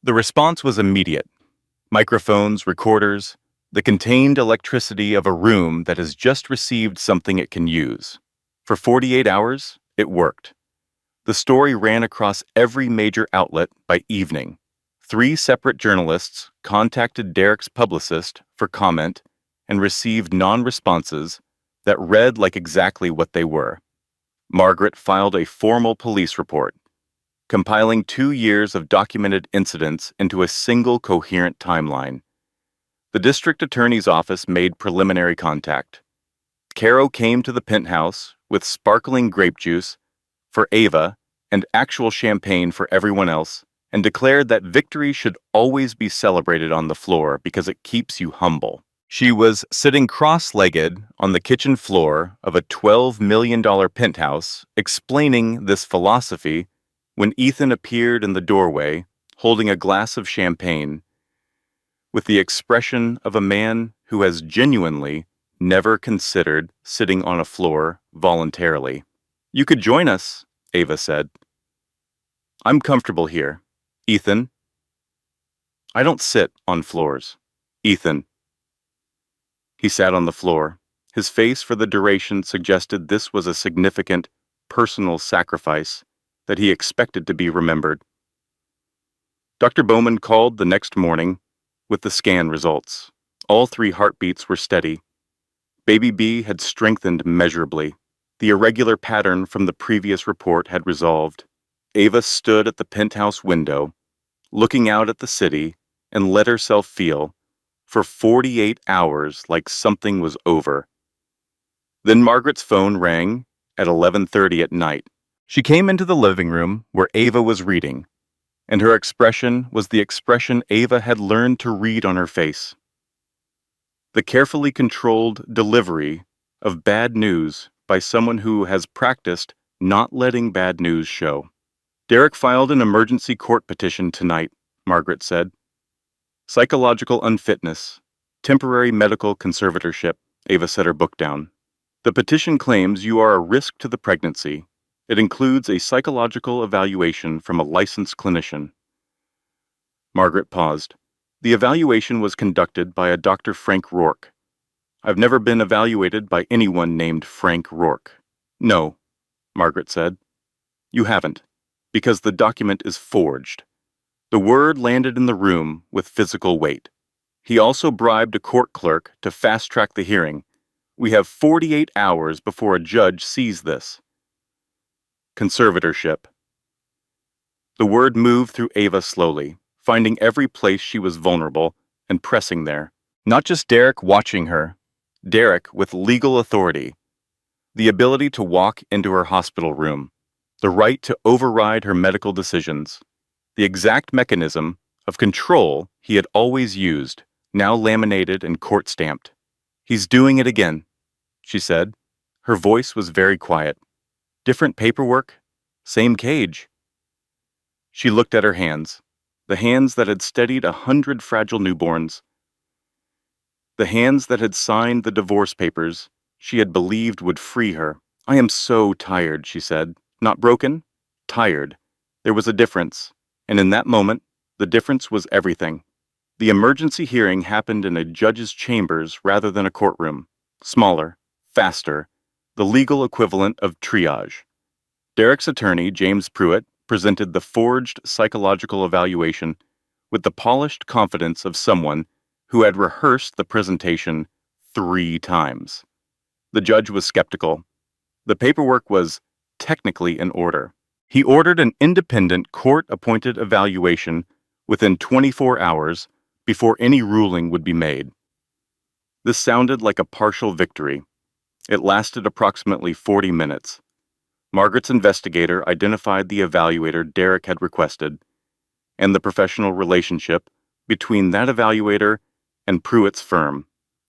Speaker 2: The response was immediate. Microphones, recorders, the contained electricity of a room that has just received something it can use. For 48 hours, it worked. The story ran across every major outlet by evening. 3 separate journalists contacted Derek's publicist for comment and received non-responses that read like exactly what they were. Margaret filed a formal police report, compiling 2 years of documented incidents into a single coherent timeline. The district attorney's office made preliminary contact. Caro came to the penthouse with sparkling grape juice for Ava and actual champagne for everyone else, and declared that victory should always be celebrated on the floor because it keeps you humble. She was sitting cross-legged on the kitchen floor of a $12 million penthouse explaining this philosophy when Ethan appeared in the doorway holding a glass of champagne with the expression of a man who has genuinely never considered sitting on a floor voluntarily. You could join us, Ava said. I'm comfortable here. Ethan. I don't sit on floors. Ethan. He sat on the floor. His face for the duration suggested this was a significant, personal sacrifice that he expected to be remembered. Dr. Bowman called the next morning with the scan results. All 3 heartbeats were steady. Baby B had strengthened measurably. The irregular pattern from the previous report had resolved. Ava stood at the penthouse window, looking out at the city, and let herself feel, for 48 hours, like something was over. Then Margaret's phone rang at 11:30 at night. She came into the living room where Ava was reading, and her expression was the expression Ava had learned to read on her face. The carefully controlled delivery of bad news by someone who has practiced not letting bad news show. Derek filed an emergency court petition tonight, Margaret said. Psychological unfitness, temporary medical conservatorship, Ava set her book down. The petition claims you are a risk to the pregnancy. It includes a psychological evaluation from a licensed clinician. Margaret paused. The evaluation was conducted by a Dr. Frank Rourke. I've never been evaluated by anyone named Frank Rourke. No, Margaret said. You haven't, because the document is forged. The word landed in the room with physical weight. He also bribed a court clerk to fast-track the hearing. We have 48 hours before a judge sees this. Conservatorship. The word moved through Ava slowly, finding every place she was vulnerable and pressing there. Not just Derek watching her, Derek with legal authority. The ability to walk into her hospital room. The right to override her medical decisions. The exact mechanism of control he had always used, now laminated and court-stamped. He's doing it again, she said. Her voice was very quiet. Different paperwork, same cage. She looked at her hands, the hands that had steadied 100 fragile newborns, the hands that had signed the divorce papers she had believed would free her. I am so tired, she said. Not broken, tired. There was a difference, and in that moment, the difference was everything. The emergency hearing happened in a judge's chambers rather than a courtroom. Smaller, faster, the legal equivalent of triage. Derek's attorney, James Pruitt, presented the forged psychological evaluation with the polished confidence of someone who had rehearsed the presentation 3 times. The judge was skeptical. The paperwork was technically in order. He ordered an independent court-appointed evaluation within 24 hours before any ruling would be made. This sounded like a partial victory. It lasted approximately 40 minutes. Margaret's investigator identified the evaluator Derek had requested, and the professional relationship between that evaluator and Pruitt's firm,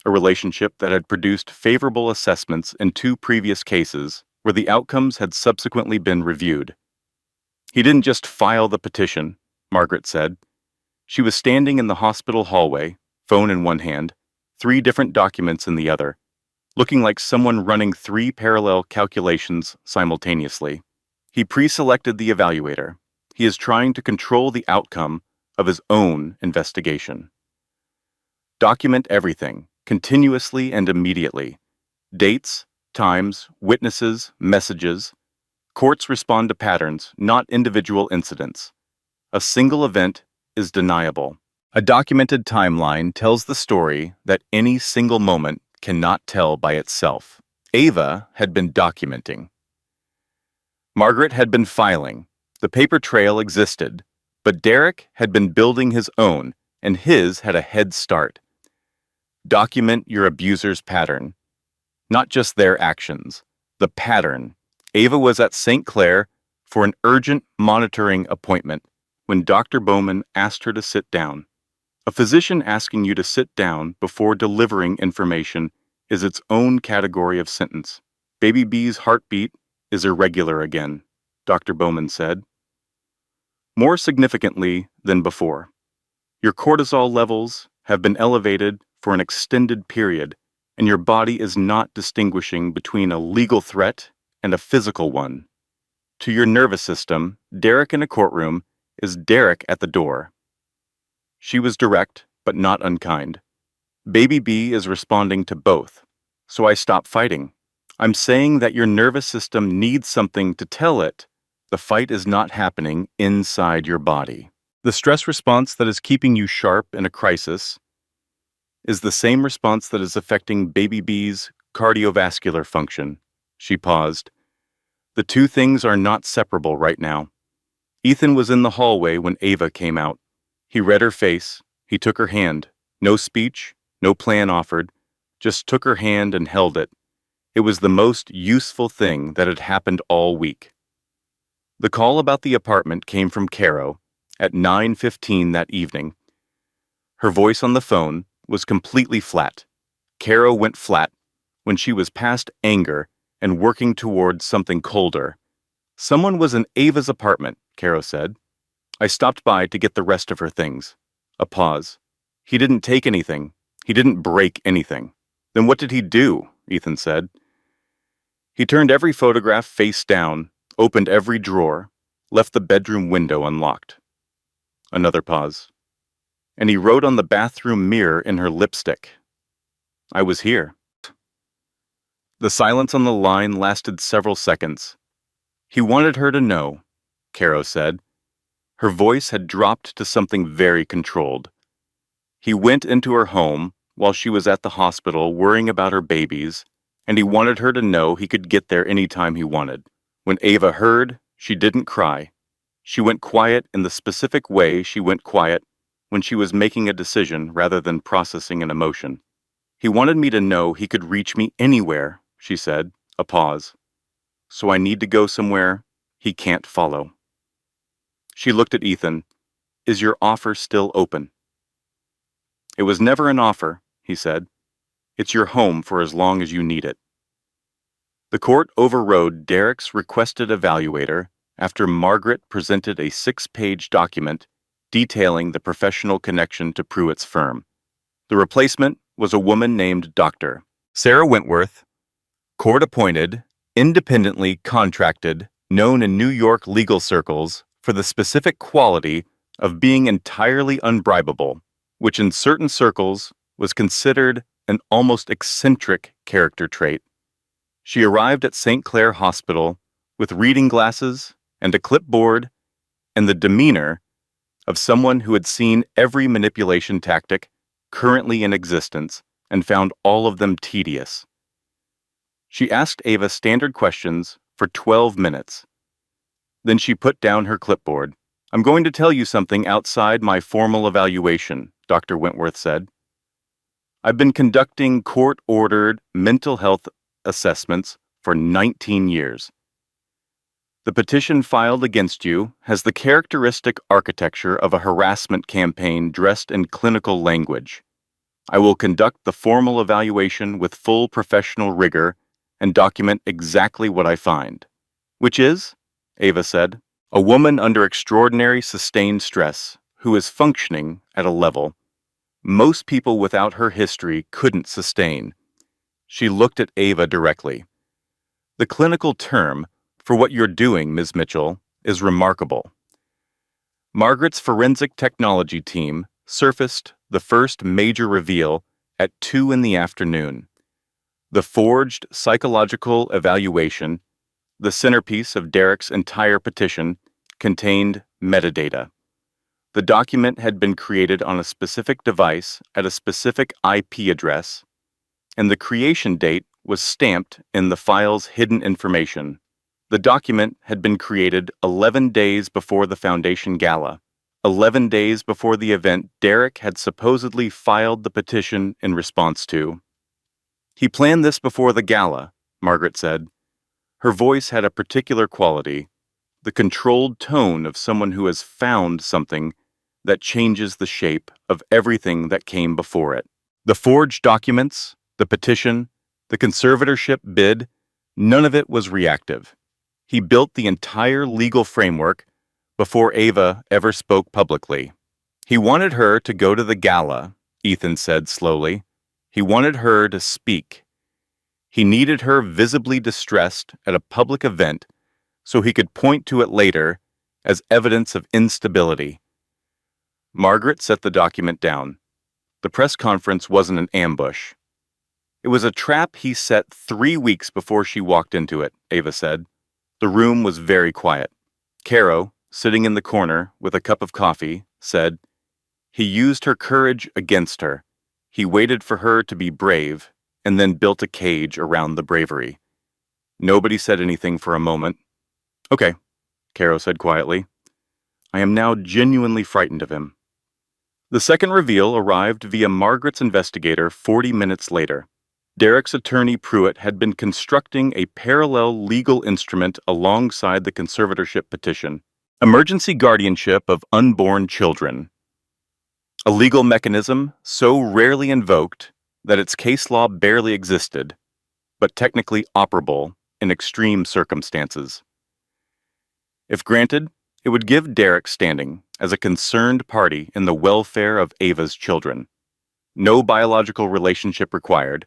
Speaker 2: a relationship that had produced favorable assessments in 2 previous cases where the outcomes had subsequently been reviewed. He didn't just file the petition, Margaret said. She was standing in the hospital hallway, phone in one hand, 3 different documents in the other, looking like someone running 3 parallel calculations simultaneously. He pre-selected the evaluator. He is trying to control the outcome of his own investigation. Document everything, continuously and immediately. Dates, times, witnesses, messages. Courts respond to patterns, not individual incidents. A single event is deniable. A documented timeline tells the story that any single moment cannot tell by itself. Ava had been documenting. Margaret had been filing. The paper trail existed, but Derek had been building his own, and his had a head start. Document your abuser's pattern. Not just their actions, the pattern. Ava was at St. Clair for an urgent monitoring appointment when Dr. Bowman asked her to sit down. A physician asking you to sit down before delivering information is its own category of sentence. Baby B's heartbeat is irregular again, Dr. Bowman said. More significantly than before. Your cortisol levels have been elevated for an extended period, and your body is not distinguishing between a legal threat and a physical one. To your nervous system, Derek in a courtroom is Derek at the door. She was direct, but not unkind. Baby B is responding to both, so I stop fighting. I'm saying that your nervous system needs something to tell it. The fight is not happening inside your body. The stress response that is keeping you sharp in a crisis is the same response that is affecting Baby B's cardiovascular function. She paused. The 2 things are not separable right now. Ethan was in the hallway when Ava came out. He read her face. He took her hand. No speech, no plan offered. Just took her hand and held it. It was the most useful thing that had happened all week. The call about the apartment came from Caro at 9:15 that evening. Her voice on the phone was completely flat. Caro went flat when she was past anger and working towards something colder. Someone was in Ava's apartment, Caro said. I stopped by to get the rest of her things. A pause. He didn't take anything. He didn't break anything. Then what did he do? Ethan said. He turned every photograph face down, opened every drawer, left the bedroom window unlocked. Another pause. And he wrote on the bathroom mirror in her lipstick, "I was here." The silence on the line lasted several seconds. He wanted her to know, Caro said. Her voice had dropped to something very controlled. He went into her home while she was at the hospital worrying about her babies, and he wanted her to know he could get there anytime he wanted. When Ava heard, she didn't cry. She went quiet in the specific way she went quiet when she was making a decision rather than processing an emotion. "He wanted me to know he could reach me anywhere," she said, a pause. "So I need to go somewhere he can't follow." She looked at Ethan. "Is your offer still open?" "It was never an offer," he said. "It's your home for as long as you need it." The court overrode Derek's requested evaluator after Margaret presented a 6-page document detailing the professional connection to Pruitt's firm. The replacement was a woman named Dr. Sarah Wentworth, court-appointed, independently contracted, known in New York legal circles for the specific quality of being entirely unbribable, which in certain circles was considered an almost eccentric character trait. She arrived at St. Clair Hospital with reading glasses and a clipboard and the demeanor of someone who had seen every manipulation tactic currently in existence and found all of them tedious. She asked Ava standard questions for 12 minutes. Then she put down her clipboard. "I'm going to tell you something outside my formal evaluation," Dr. Wentworth said. "I've been conducting court-ordered mental health assessments for 19 years. The petition filed against you has the characteristic architecture of a harassment campaign dressed in clinical language. I will conduct the formal evaluation with full professional rigor and document exactly what I find." "Which is," Ava said, "a woman under extraordinary sustained stress who is functioning at a level most people without her history couldn't sustain." She looked at Ava directly. "The clinical term for what you're doing, Ms. Mitchell, is remarkable." Margaret's forensic technology team surfaced the first major reveal at 2 in the afternoon. The forged psychological evaluation, the centerpiece of Derek's entire petition, contained metadata. The document had been created on a specific device at a specific IP address, and the creation date was stamped in the file's hidden information. The document had been created 11 days before the Foundation Gala, 11 days before the event Derek had supposedly filed the petition in response to. "He planned this before the gala," Margaret said. Her voice had a particular quality, the controlled tone of someone who has found something that changes the shape of everything that came before it. The forged documents, the petition, the conservatorship bid, none of it was reactive. He built the entire legal framework before Ava ever spoke publicly. "He wanted her to go to the gala," Ethan said slowly. "He wanted her to speak. He needed her visibly distressed at a public event so he could point to it later as evidence of instability." Margaret set the document down. The press conference wasn't an ambush. "It was a trap he set 3 weeks before she walked into it," Ava said. The room was very quiet. Caro, sitting in the corner with a cup of coffee, said, "He used her courage against her. He waited for her to be brave and then built a cage around the bravery." Nobody said anything for a moment. "Okay," Caro said quietly. "I am now genuinely frightened of him." The second reveal arrived via Margaret's investigator 40 minutes later. Derek's attorney Pruitt had been constructing a parallel legal instrument alongside the conservatorship petition, emergency guardianship of unborn children. A legal mechanism so rarely invoked that its case law barely existed, but technically operable in extreme circumstances. If granted, it would give Derek standing as a concerned party in the welfare of Ava's children. No biological relationship required.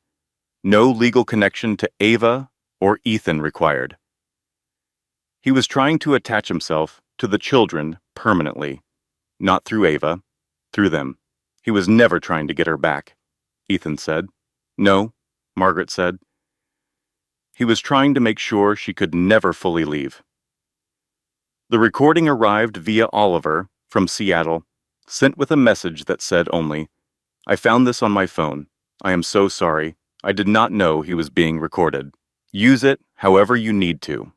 Speaker 2: No legal connection to Ava or Ethan required. He was trying to attach himself to the children permanently, not through Ava, through them. He was never trying to get her back, Ethan said. No, Margaret said. He was trying to make sure she could never fully leave. The recording arrived via Oliver from Seattle, sent with a message that said only, "I found this on my phone. I am so sorry. I did not know he was being recorded. Use it however you need to."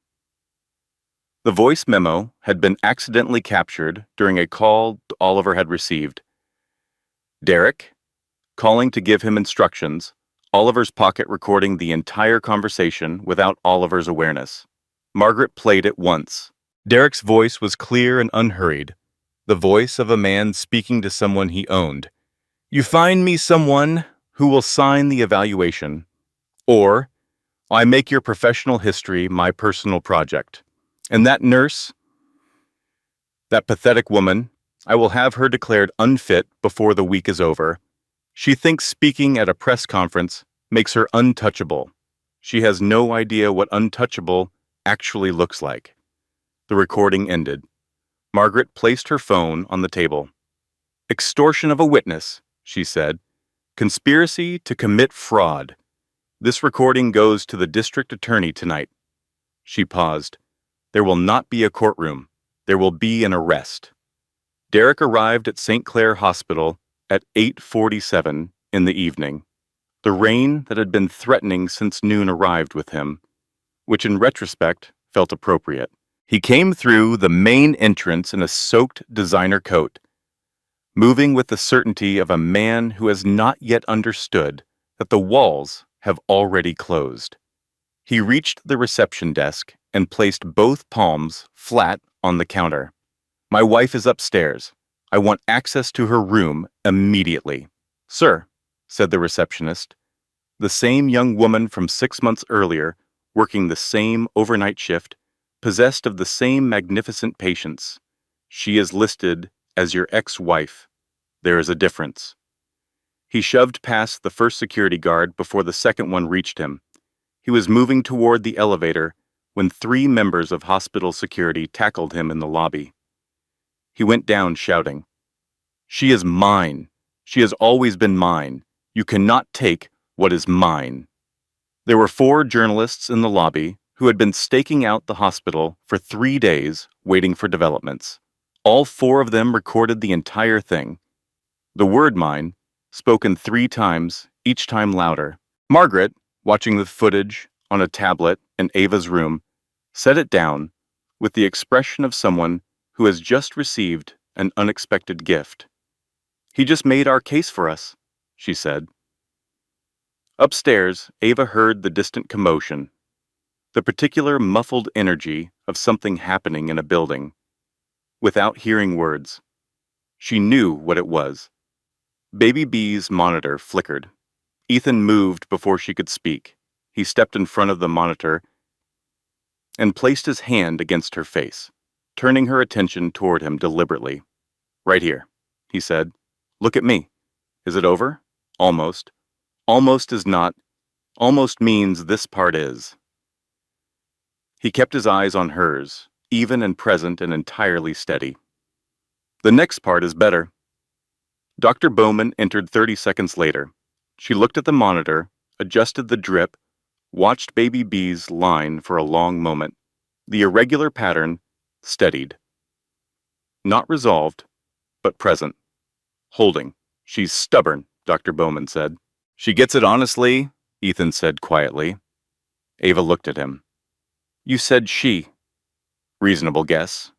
Speaker 2: The voice memo had been accidentally captured during a call Oliver had received. Derek, calling to give him instructions, Oliver's pocket recording the entire conversation without Oliver's awareness. Margaret played it once. Derek's voice was clear and unhurried, the voice of a man speaking to someone he owned. "You find me someone who will sign the evaluation, or I make your professional history my personal project. And that nurse, that pathetic woman, I will have her declared unfit before the week is over. She thinks speaking at a press conference makes her untouchable. She has no idea what untouchable actually looks like." The recording ended. Margaret placed her phone on the table. "Extortion of a witness," she said. "Conspiracy to commit fraud. This recording goes to the district attorney tonight." She paused. "There will not be a courtroom. There will be an arrest." Derek arrived at St. Clair Hospital at 8:47 in the evening. The rain that had been threatening since noon arrived with him, which in retrospect felt appropriate. He came through the main entrance in a soaked designer coat, moving with the certainty of a man who has not yet understood that the walls have already closed. He reached the reception desk and placed both palms flat on the counter. "My wife is upstairs. I want access to her room immediately." "Sir," said the receptionist, the same young woman from 6 months earlier, working the same overnight shift, possessed of the same magnificent patience. "She is listed as your ex-wife. There is a difference." He shoved past the first security guard before the second one reached him. He was moving toward the elevator when 3 members of hospital security tackled him in the lobby. He went down shouting, "She is mine. She has always been mine. You cannot take what is mine." There were 4 journalists in the lobby who had been staking out the hospital for 3 days waiting for developments. All 4 of them recorded the entire thing. The word "mine," spoken 3 times, each time louder. Margaret, watching the footage on a tablet in Ava's room, set it down with the expression of someone who has just received an unexpected gift. "He just made our case for us," she said. Upstairs, Ava heard the distant commotion, the particular muffled energy of something happening in a building. Without hearing words, she knew what it was. Baby B's monitor flickered. Ethan moved before she could speak. He stepped in front of the monitor and placed his hand against her face, turning her attention toward him deliberately. "Right here," he said. "Look at me. Is it over? Almost. Almost is not. Almost means this part is." He kept his eyes on hers, even and present and entirely steady. "The next part is better." Dr. Bowman entered 30 seconds later. She looked at the monitor, adjusted the drip, watched Baby B's line for a long moment. The irregular pattern steadied. Not resolved, but present. Holding. "She's stubborn," Dr. Bowman said. "She gets it honestly," Ethan said quietly. Ava looked at him. "You said she." "Reasonable guess."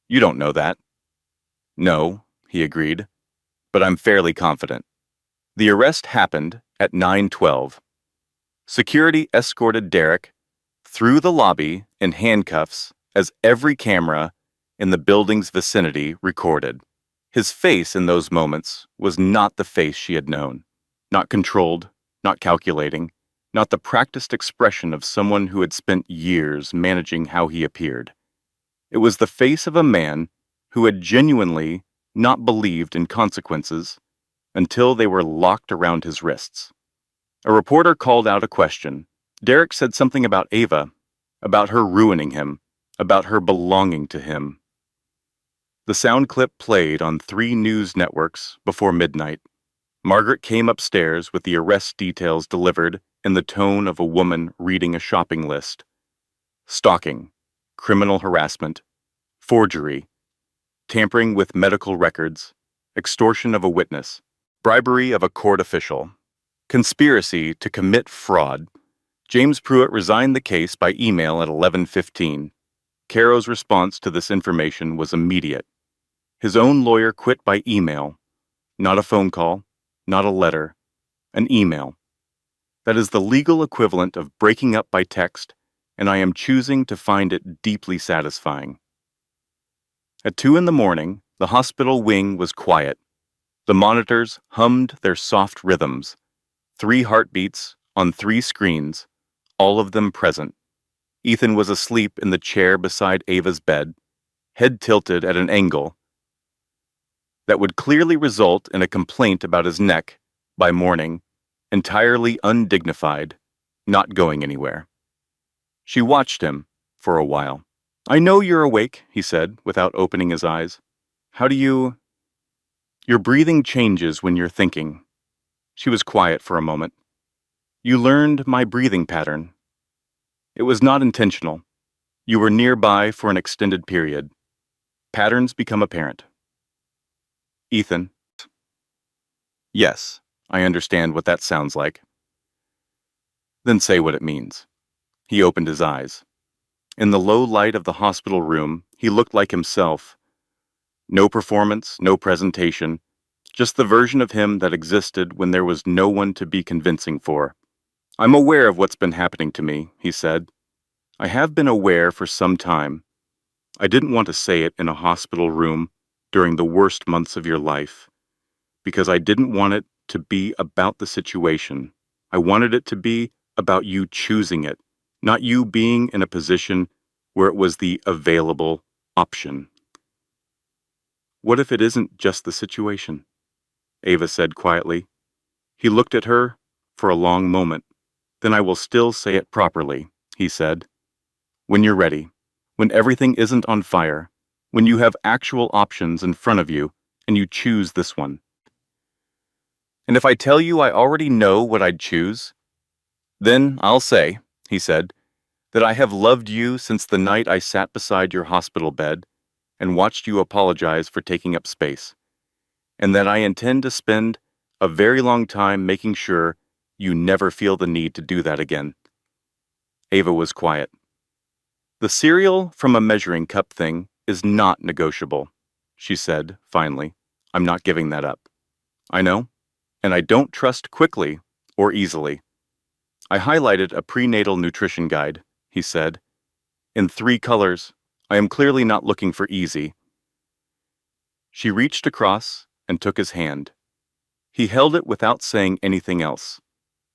Speaker 2: "You don't know that." "No," he agreed, "but I'm fairly confident." The arrest happened at 9:12. Security escorted Derek through the lobby in handcuffs as every camera in the building's vicinity recorded. His face in those moments was not the face she had known. Not controlled, not calculating, not the practiced expression of someone who had spent years managing how he appeared. It was the face of a man who had genuinely not believed in consequences until they were locked around his wrists. A reporter called out a question. Derek said something about Ava, about her ruining him, about her belonging to him. The sound clip played on 3 news networks before midnight. Margaret came upstairs with the arrest details delivered in the tone of a woman reading a shopping list. Stalking, criminal harassment, forgery, tampering with medical records, extortion of a witness, bribery of a court official, conspiracy to commit fraud. James Pruitt resigned the case by email at 11:15. Caro's response to this information was immediate. His own lawyer quit by email, not a phone call, not a letter, an email. That is the legal equivalent of breaking up by text, and I am choosing to find it deeply satisfying. At 2 in the morning, the hospital wing was quiet. The monitors hummed their soft rhythms. 3 heartbeats on 3 screens, all of them present. Ethan was asleep in the chair beside Ava's bed, head tilted at an angle that would clearly result in a complaint about his neck by morning, entirely undignified, not going anywhere. She watched him for a while. "I know you're awake," he said, without opening his eyes. "How do you—" "Your breathing changes when you're thinking." She was quiet for a moment. "You learned my breathing pattern. It was not intentional. You were nearby for an extended period. Patterns become apparent." "Ethan." "Yes, I understand what that sounds like." "Then say what it means." He opened his eyes. In the low light of the hospital room, he looked like himself. No performance, no presentation, just the version of him that existed when there was no one to be convincing for. "I'm aware of what's been happening to me," he said. "I have been aware for some time. I didn't want to say it in a hospital room during the worst months of your life, because I didn't want it to be about the situation. I wanted it to be about you choosing it, not you being in a position where it was the available option." "What if it isn't just the situation?" Ava said quietly. He looked at her for a long moment. "Then I will still say it properly," he said. "When you're ready, when everything isn't on fire, when you have actual options in front of you, and you choose this one." "And if I tell you I already know what I'd choose?" "Then I'll say," he said, "that I have loved you since the night I sat beside your hospital bed and watched you apologize for taking up space, and that I intend to spend a very long time making sure you never feel the need to do that again." Ava was quiet. "The cereal from a measuring cup thing is not negotiable," she said, finally. "I'm not giving that up." "I know, and I don't trust quickly or easily." "I highlighted a prenatal nutrition guide," he said, "in 3 colors. I am clearly not looking for easy." She reached across and took his hand. He held it without saying anything else,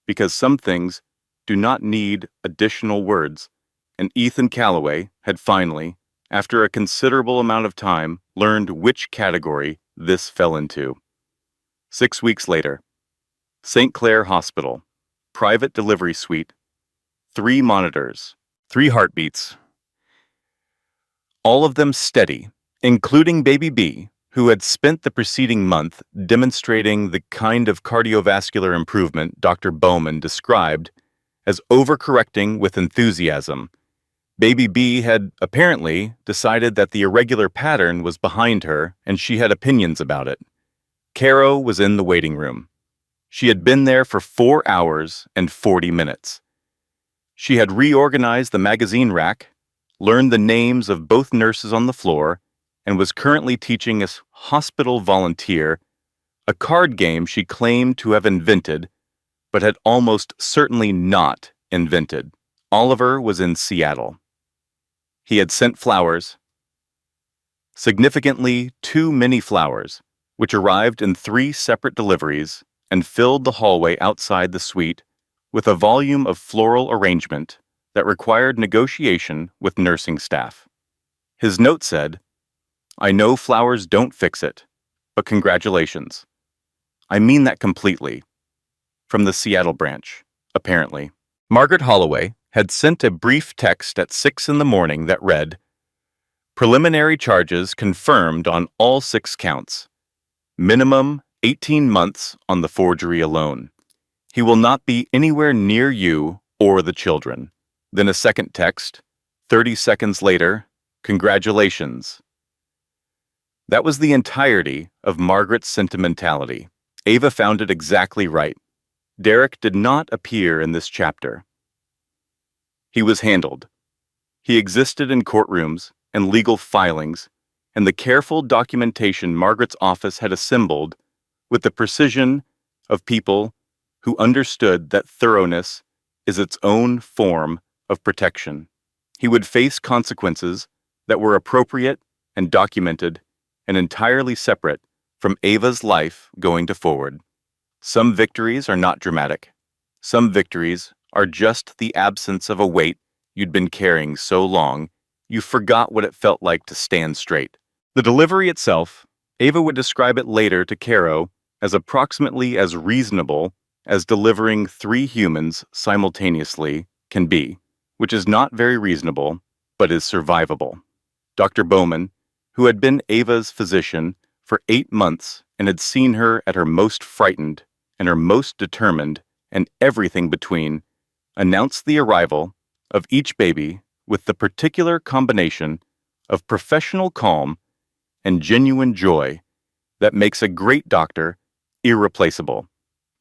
Speaker 2: because some things do not need additional words, and Ethan Calloway had finally, after a considerable amount of time, learned which category this fell into. 6 weeks later, St. Clair Hospital, private delivery suite, 3 monitors, 3 heartbeats, all of them steady, including baby B, who had spent the preceding month demonstrating the kind of cardiovascular improvement Dr. Bowman described as overcorrecting with enthusiasm. Baby B had apparently decided that the irregular pattern was behind her and she had opinions about it. Caro was in the waiting room. She had been there for 4 hours and 40 minutes. She had reorganized the magazine rack, learned the names of both nurses on the floor, and was currently teaching a hospital volunteer a card game she claimed to have invented, but had almost certainly not invented. Oliver was in Seattle. He had sent flowers, significantly too many flowers, which arrived in 3 separate deliveries and filled the hallway outside the suite with a volume of floral arrangement that required negotiation with nursing staff. His note said, "I know flowers don't fix it, but congratulations. I mean that completely. From the Seattle branch, apparently. Margaret Holloway had sent a brief text at 6 in the morning that read, "Preliminary charges confirmed on all 6 counts. Minimum 18 months on the forgery alone. He will not be anywhere near you or the children." Then a second text, 30 seconds later, "Congratulations." That was the entirety of Margaret's sentimentality. Ava found it exactly right. Derek did not appear in this chapter. He was handled. He existed in courtrooms and legal filings, and the careful documentation Margaret's office had assembled with the precision of people who understood that thoroughness is its own form of protection. He would face consequences that were appropriate and documented and entirely separate from Ava's life going forward. Some victories are not dramatic. Some victories are just the absence of a weight you'd been carrying so long you forgot what it felt like to stand straight. The delivery itself, Ava would describe it later to Caro as approximately as reasonable as delivering 3 humans simultaneously can be, which is not very reasonable, but is survivable. Dr. Bowman, who had been Ava's physician for 8 months and had seen her at her most frightened and her most determined and everything between, announced the arrival of each baby with the particular combination of professional calm and genuine joy that makes a great doctor irreplaceable.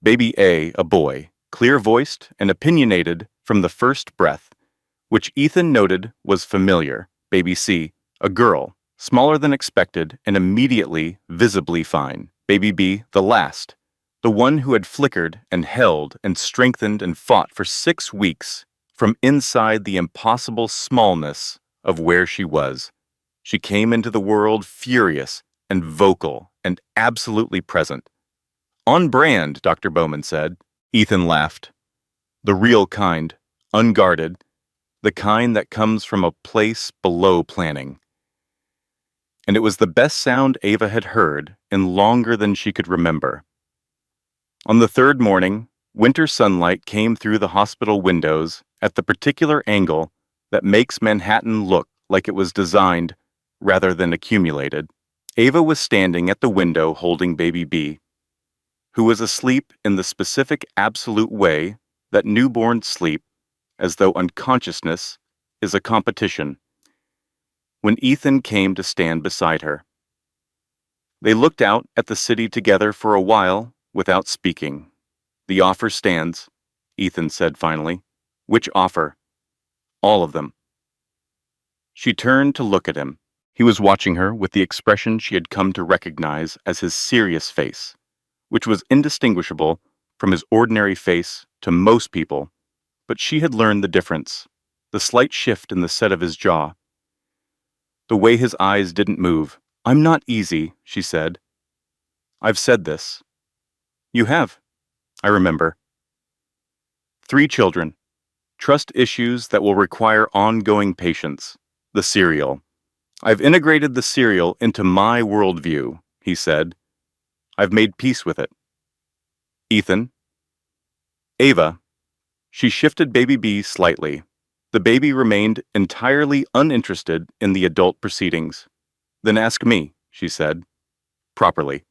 Speaker 2: Baby A, a boy, clear-voiced and opinionated from the first breath, which Ethan noted was familiar. Baby C, a girl, smaller than expected and immediately visibly fine. Baby B, the last, the one who had flickered and held and strengthened and fought for 6 weeks from inside the impossible smallness of where she was. She came into the world furious and vocal and absolutely present. "On brand," Dr. Bowman said. Ethan laughed. "The real kind, unguarded, the kind that comes from a place below planning." And it was the best sound Ava had heard in longer than she could remember. On the 3rd morning, winter sunlight came through the hospital windows at the particular angle that makes Manhattan look like it was designed rather than accumulated. Ava was standing at the window holding baby B, who was asleep in the specific absolute way that newborns sleep, as though unconsciousness is a competition, when Ethan came to stand beside her. They looked out at the city together for a while without speaking. "The offer stands," Ethan said finally. "Which offer?" "All of them." She turned to look at him. He was watching her with the expression she had come to recognize as his serious face, which was indistinguishable from his ordinary face to most people, but she had learned the difference, the slight shift in the set of his jaw, the way his eyes didn't move. "I'm not easy," she said. "I've said this." "You have. I remember." 3 children. Trust issues that will require ongoing patience. The serial. "I've integrated the serial into my worldview," he said. "I've made peace with it." Ethan. Ava. She shifted baby B slightly. The baby remained entirely uninterested in the adult proceedings. "Then ask me," she said. "Properly."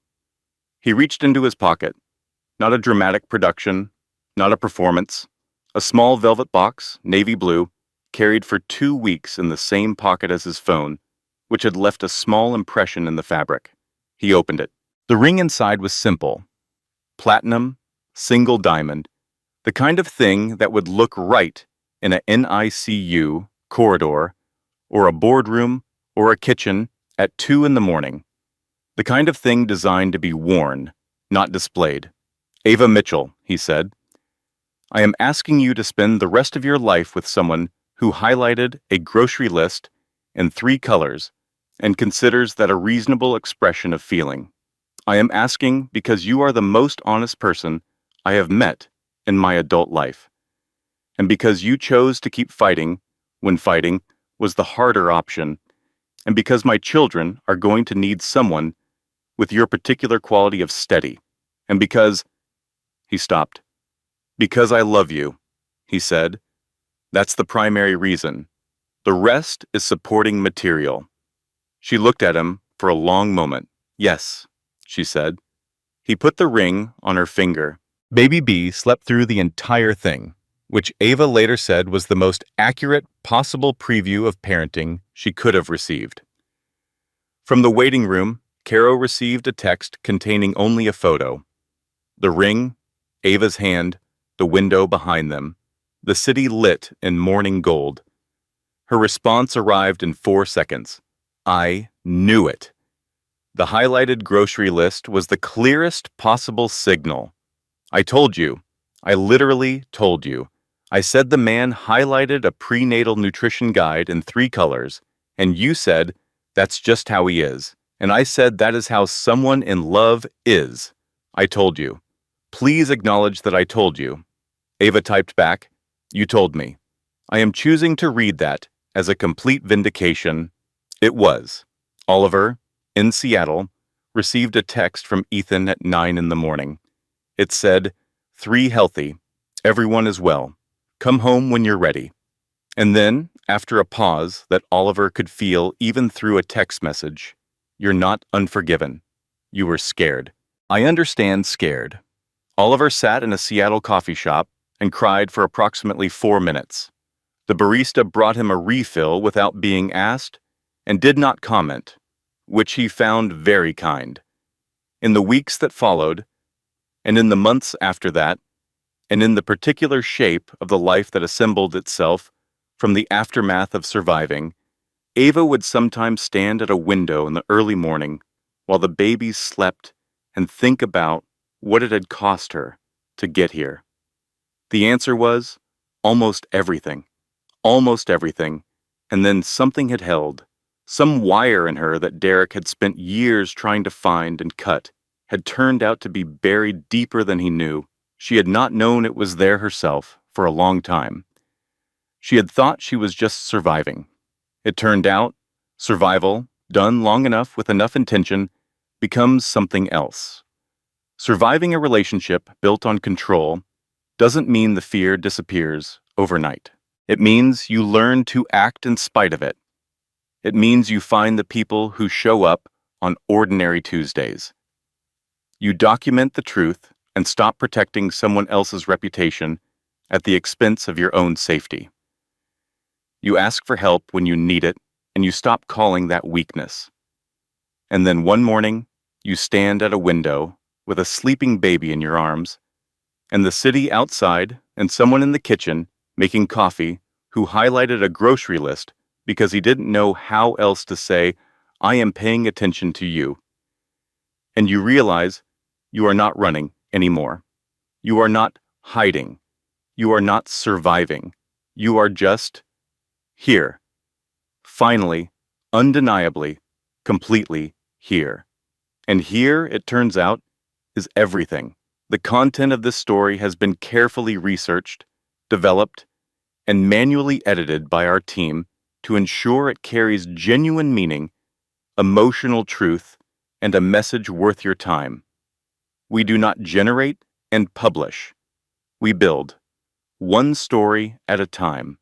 Speaker 2: He reached into his pocket. Not a dramatic production, not a performance. A small velvet box, navy blue, carried for 2 weeks in the same pocket as his phone, which had left a small impression in the fabric. He opened it. The ring inside was simple. Platinum, single diamond, the kind of thing that would look right in a NICU corridor or a boardroom or a kitchen at 2 in the morning. The kind of thing designed to be worn, not displayed. "Ava Mitchell," he said, "I am asking you to spend the rest of your life with someone who highlighted a grocery list in 3 colors and considers that a reasonable expression of feeling. I am asking because you are the most honest person I have met in my adult life, and because you chose to keep fighting when fighting was the harder option, and because my children are going to need someone with your particular quality of steady And because, he stopped. Because I love you, he said. That's the primary reason. The rest is supporting material. She looked at him for a long moment. Yes, she said. He put the ring on her finger. Baby B slept through the entire thing, which Ava later said was the most accurate possible preview of parenting she could have received. From the waiting room, Caro received a text containing only a photo. The ring, Ava's hand, the window behind them, the city lit in morning gold. Her response arrived in 4 seconds. I knew it. The highlighted grocery list was the clearest possible signal. I told you. I literally told you. I said the man highlighted a prenatal nutrition guide in 3 colors, and you said, that's just how he is. And I said that is how someone in love is. I told you. Please acknowledge that I told you. Ava typed back, you told me. I am choosing to read that as a complete vindication. It was. Oliver, in Seattle, received a text from Ethan at 9 in the morning. It said, 3 healthy. Everyone is well. Come home when you're ready. And then, after a pause that Oliver could feel even through a text message, you're not unforgiven. You were scared. I understand scared. Oliver sat in a Seattle coffee shop and cried for approximately 4 minutes. The barista brought him a refill without being asked and did not comment, which he found very kind. In the weeks that followed, and in the months after that, and in the particular shape of the life that assembled itself from the aftermath of surviving, Ava would sometimes stand at a window in the early morning while the babies slept and think about what it had cost her to get here. The answer was almost everything, and then something had held. Some wire in her that Derek had spent years trying to find and cut had turned out to be buried deeper than he knew. She had not known it was there herself for a long time. She had thought she was just surviving. It turned out, survival, done long enough with enough intention, becomes something else. Surviving a relationship built on control doesn't mean the fear disappears overnight. It means you learn to act in spite of it. It means you find the people who show up on ordinary Tuesdays. You document the truth and stop protecting someone else's reputation at the expense of your own safety. You ask for help when you need it, and you stop calling that weakness. And then one morning, you stand at a window with a sleeping baby in your arms, and the city outside and someone in the kitchen making coffee who highlighted a grocery list because he didn't know how else to say, I am paying attention to you. And you realize you are not running anymore. You are not hiding. You are not surviving. You are just here. Finally, undeniably, completely here. And here, it turns out, is everything. The content of this story has been carefully researched, developed, and manually edited by our team to ensure it carries genuine meaning, emotional truth, and a message worth your time. We do not generate and publish. We build, one story at a time.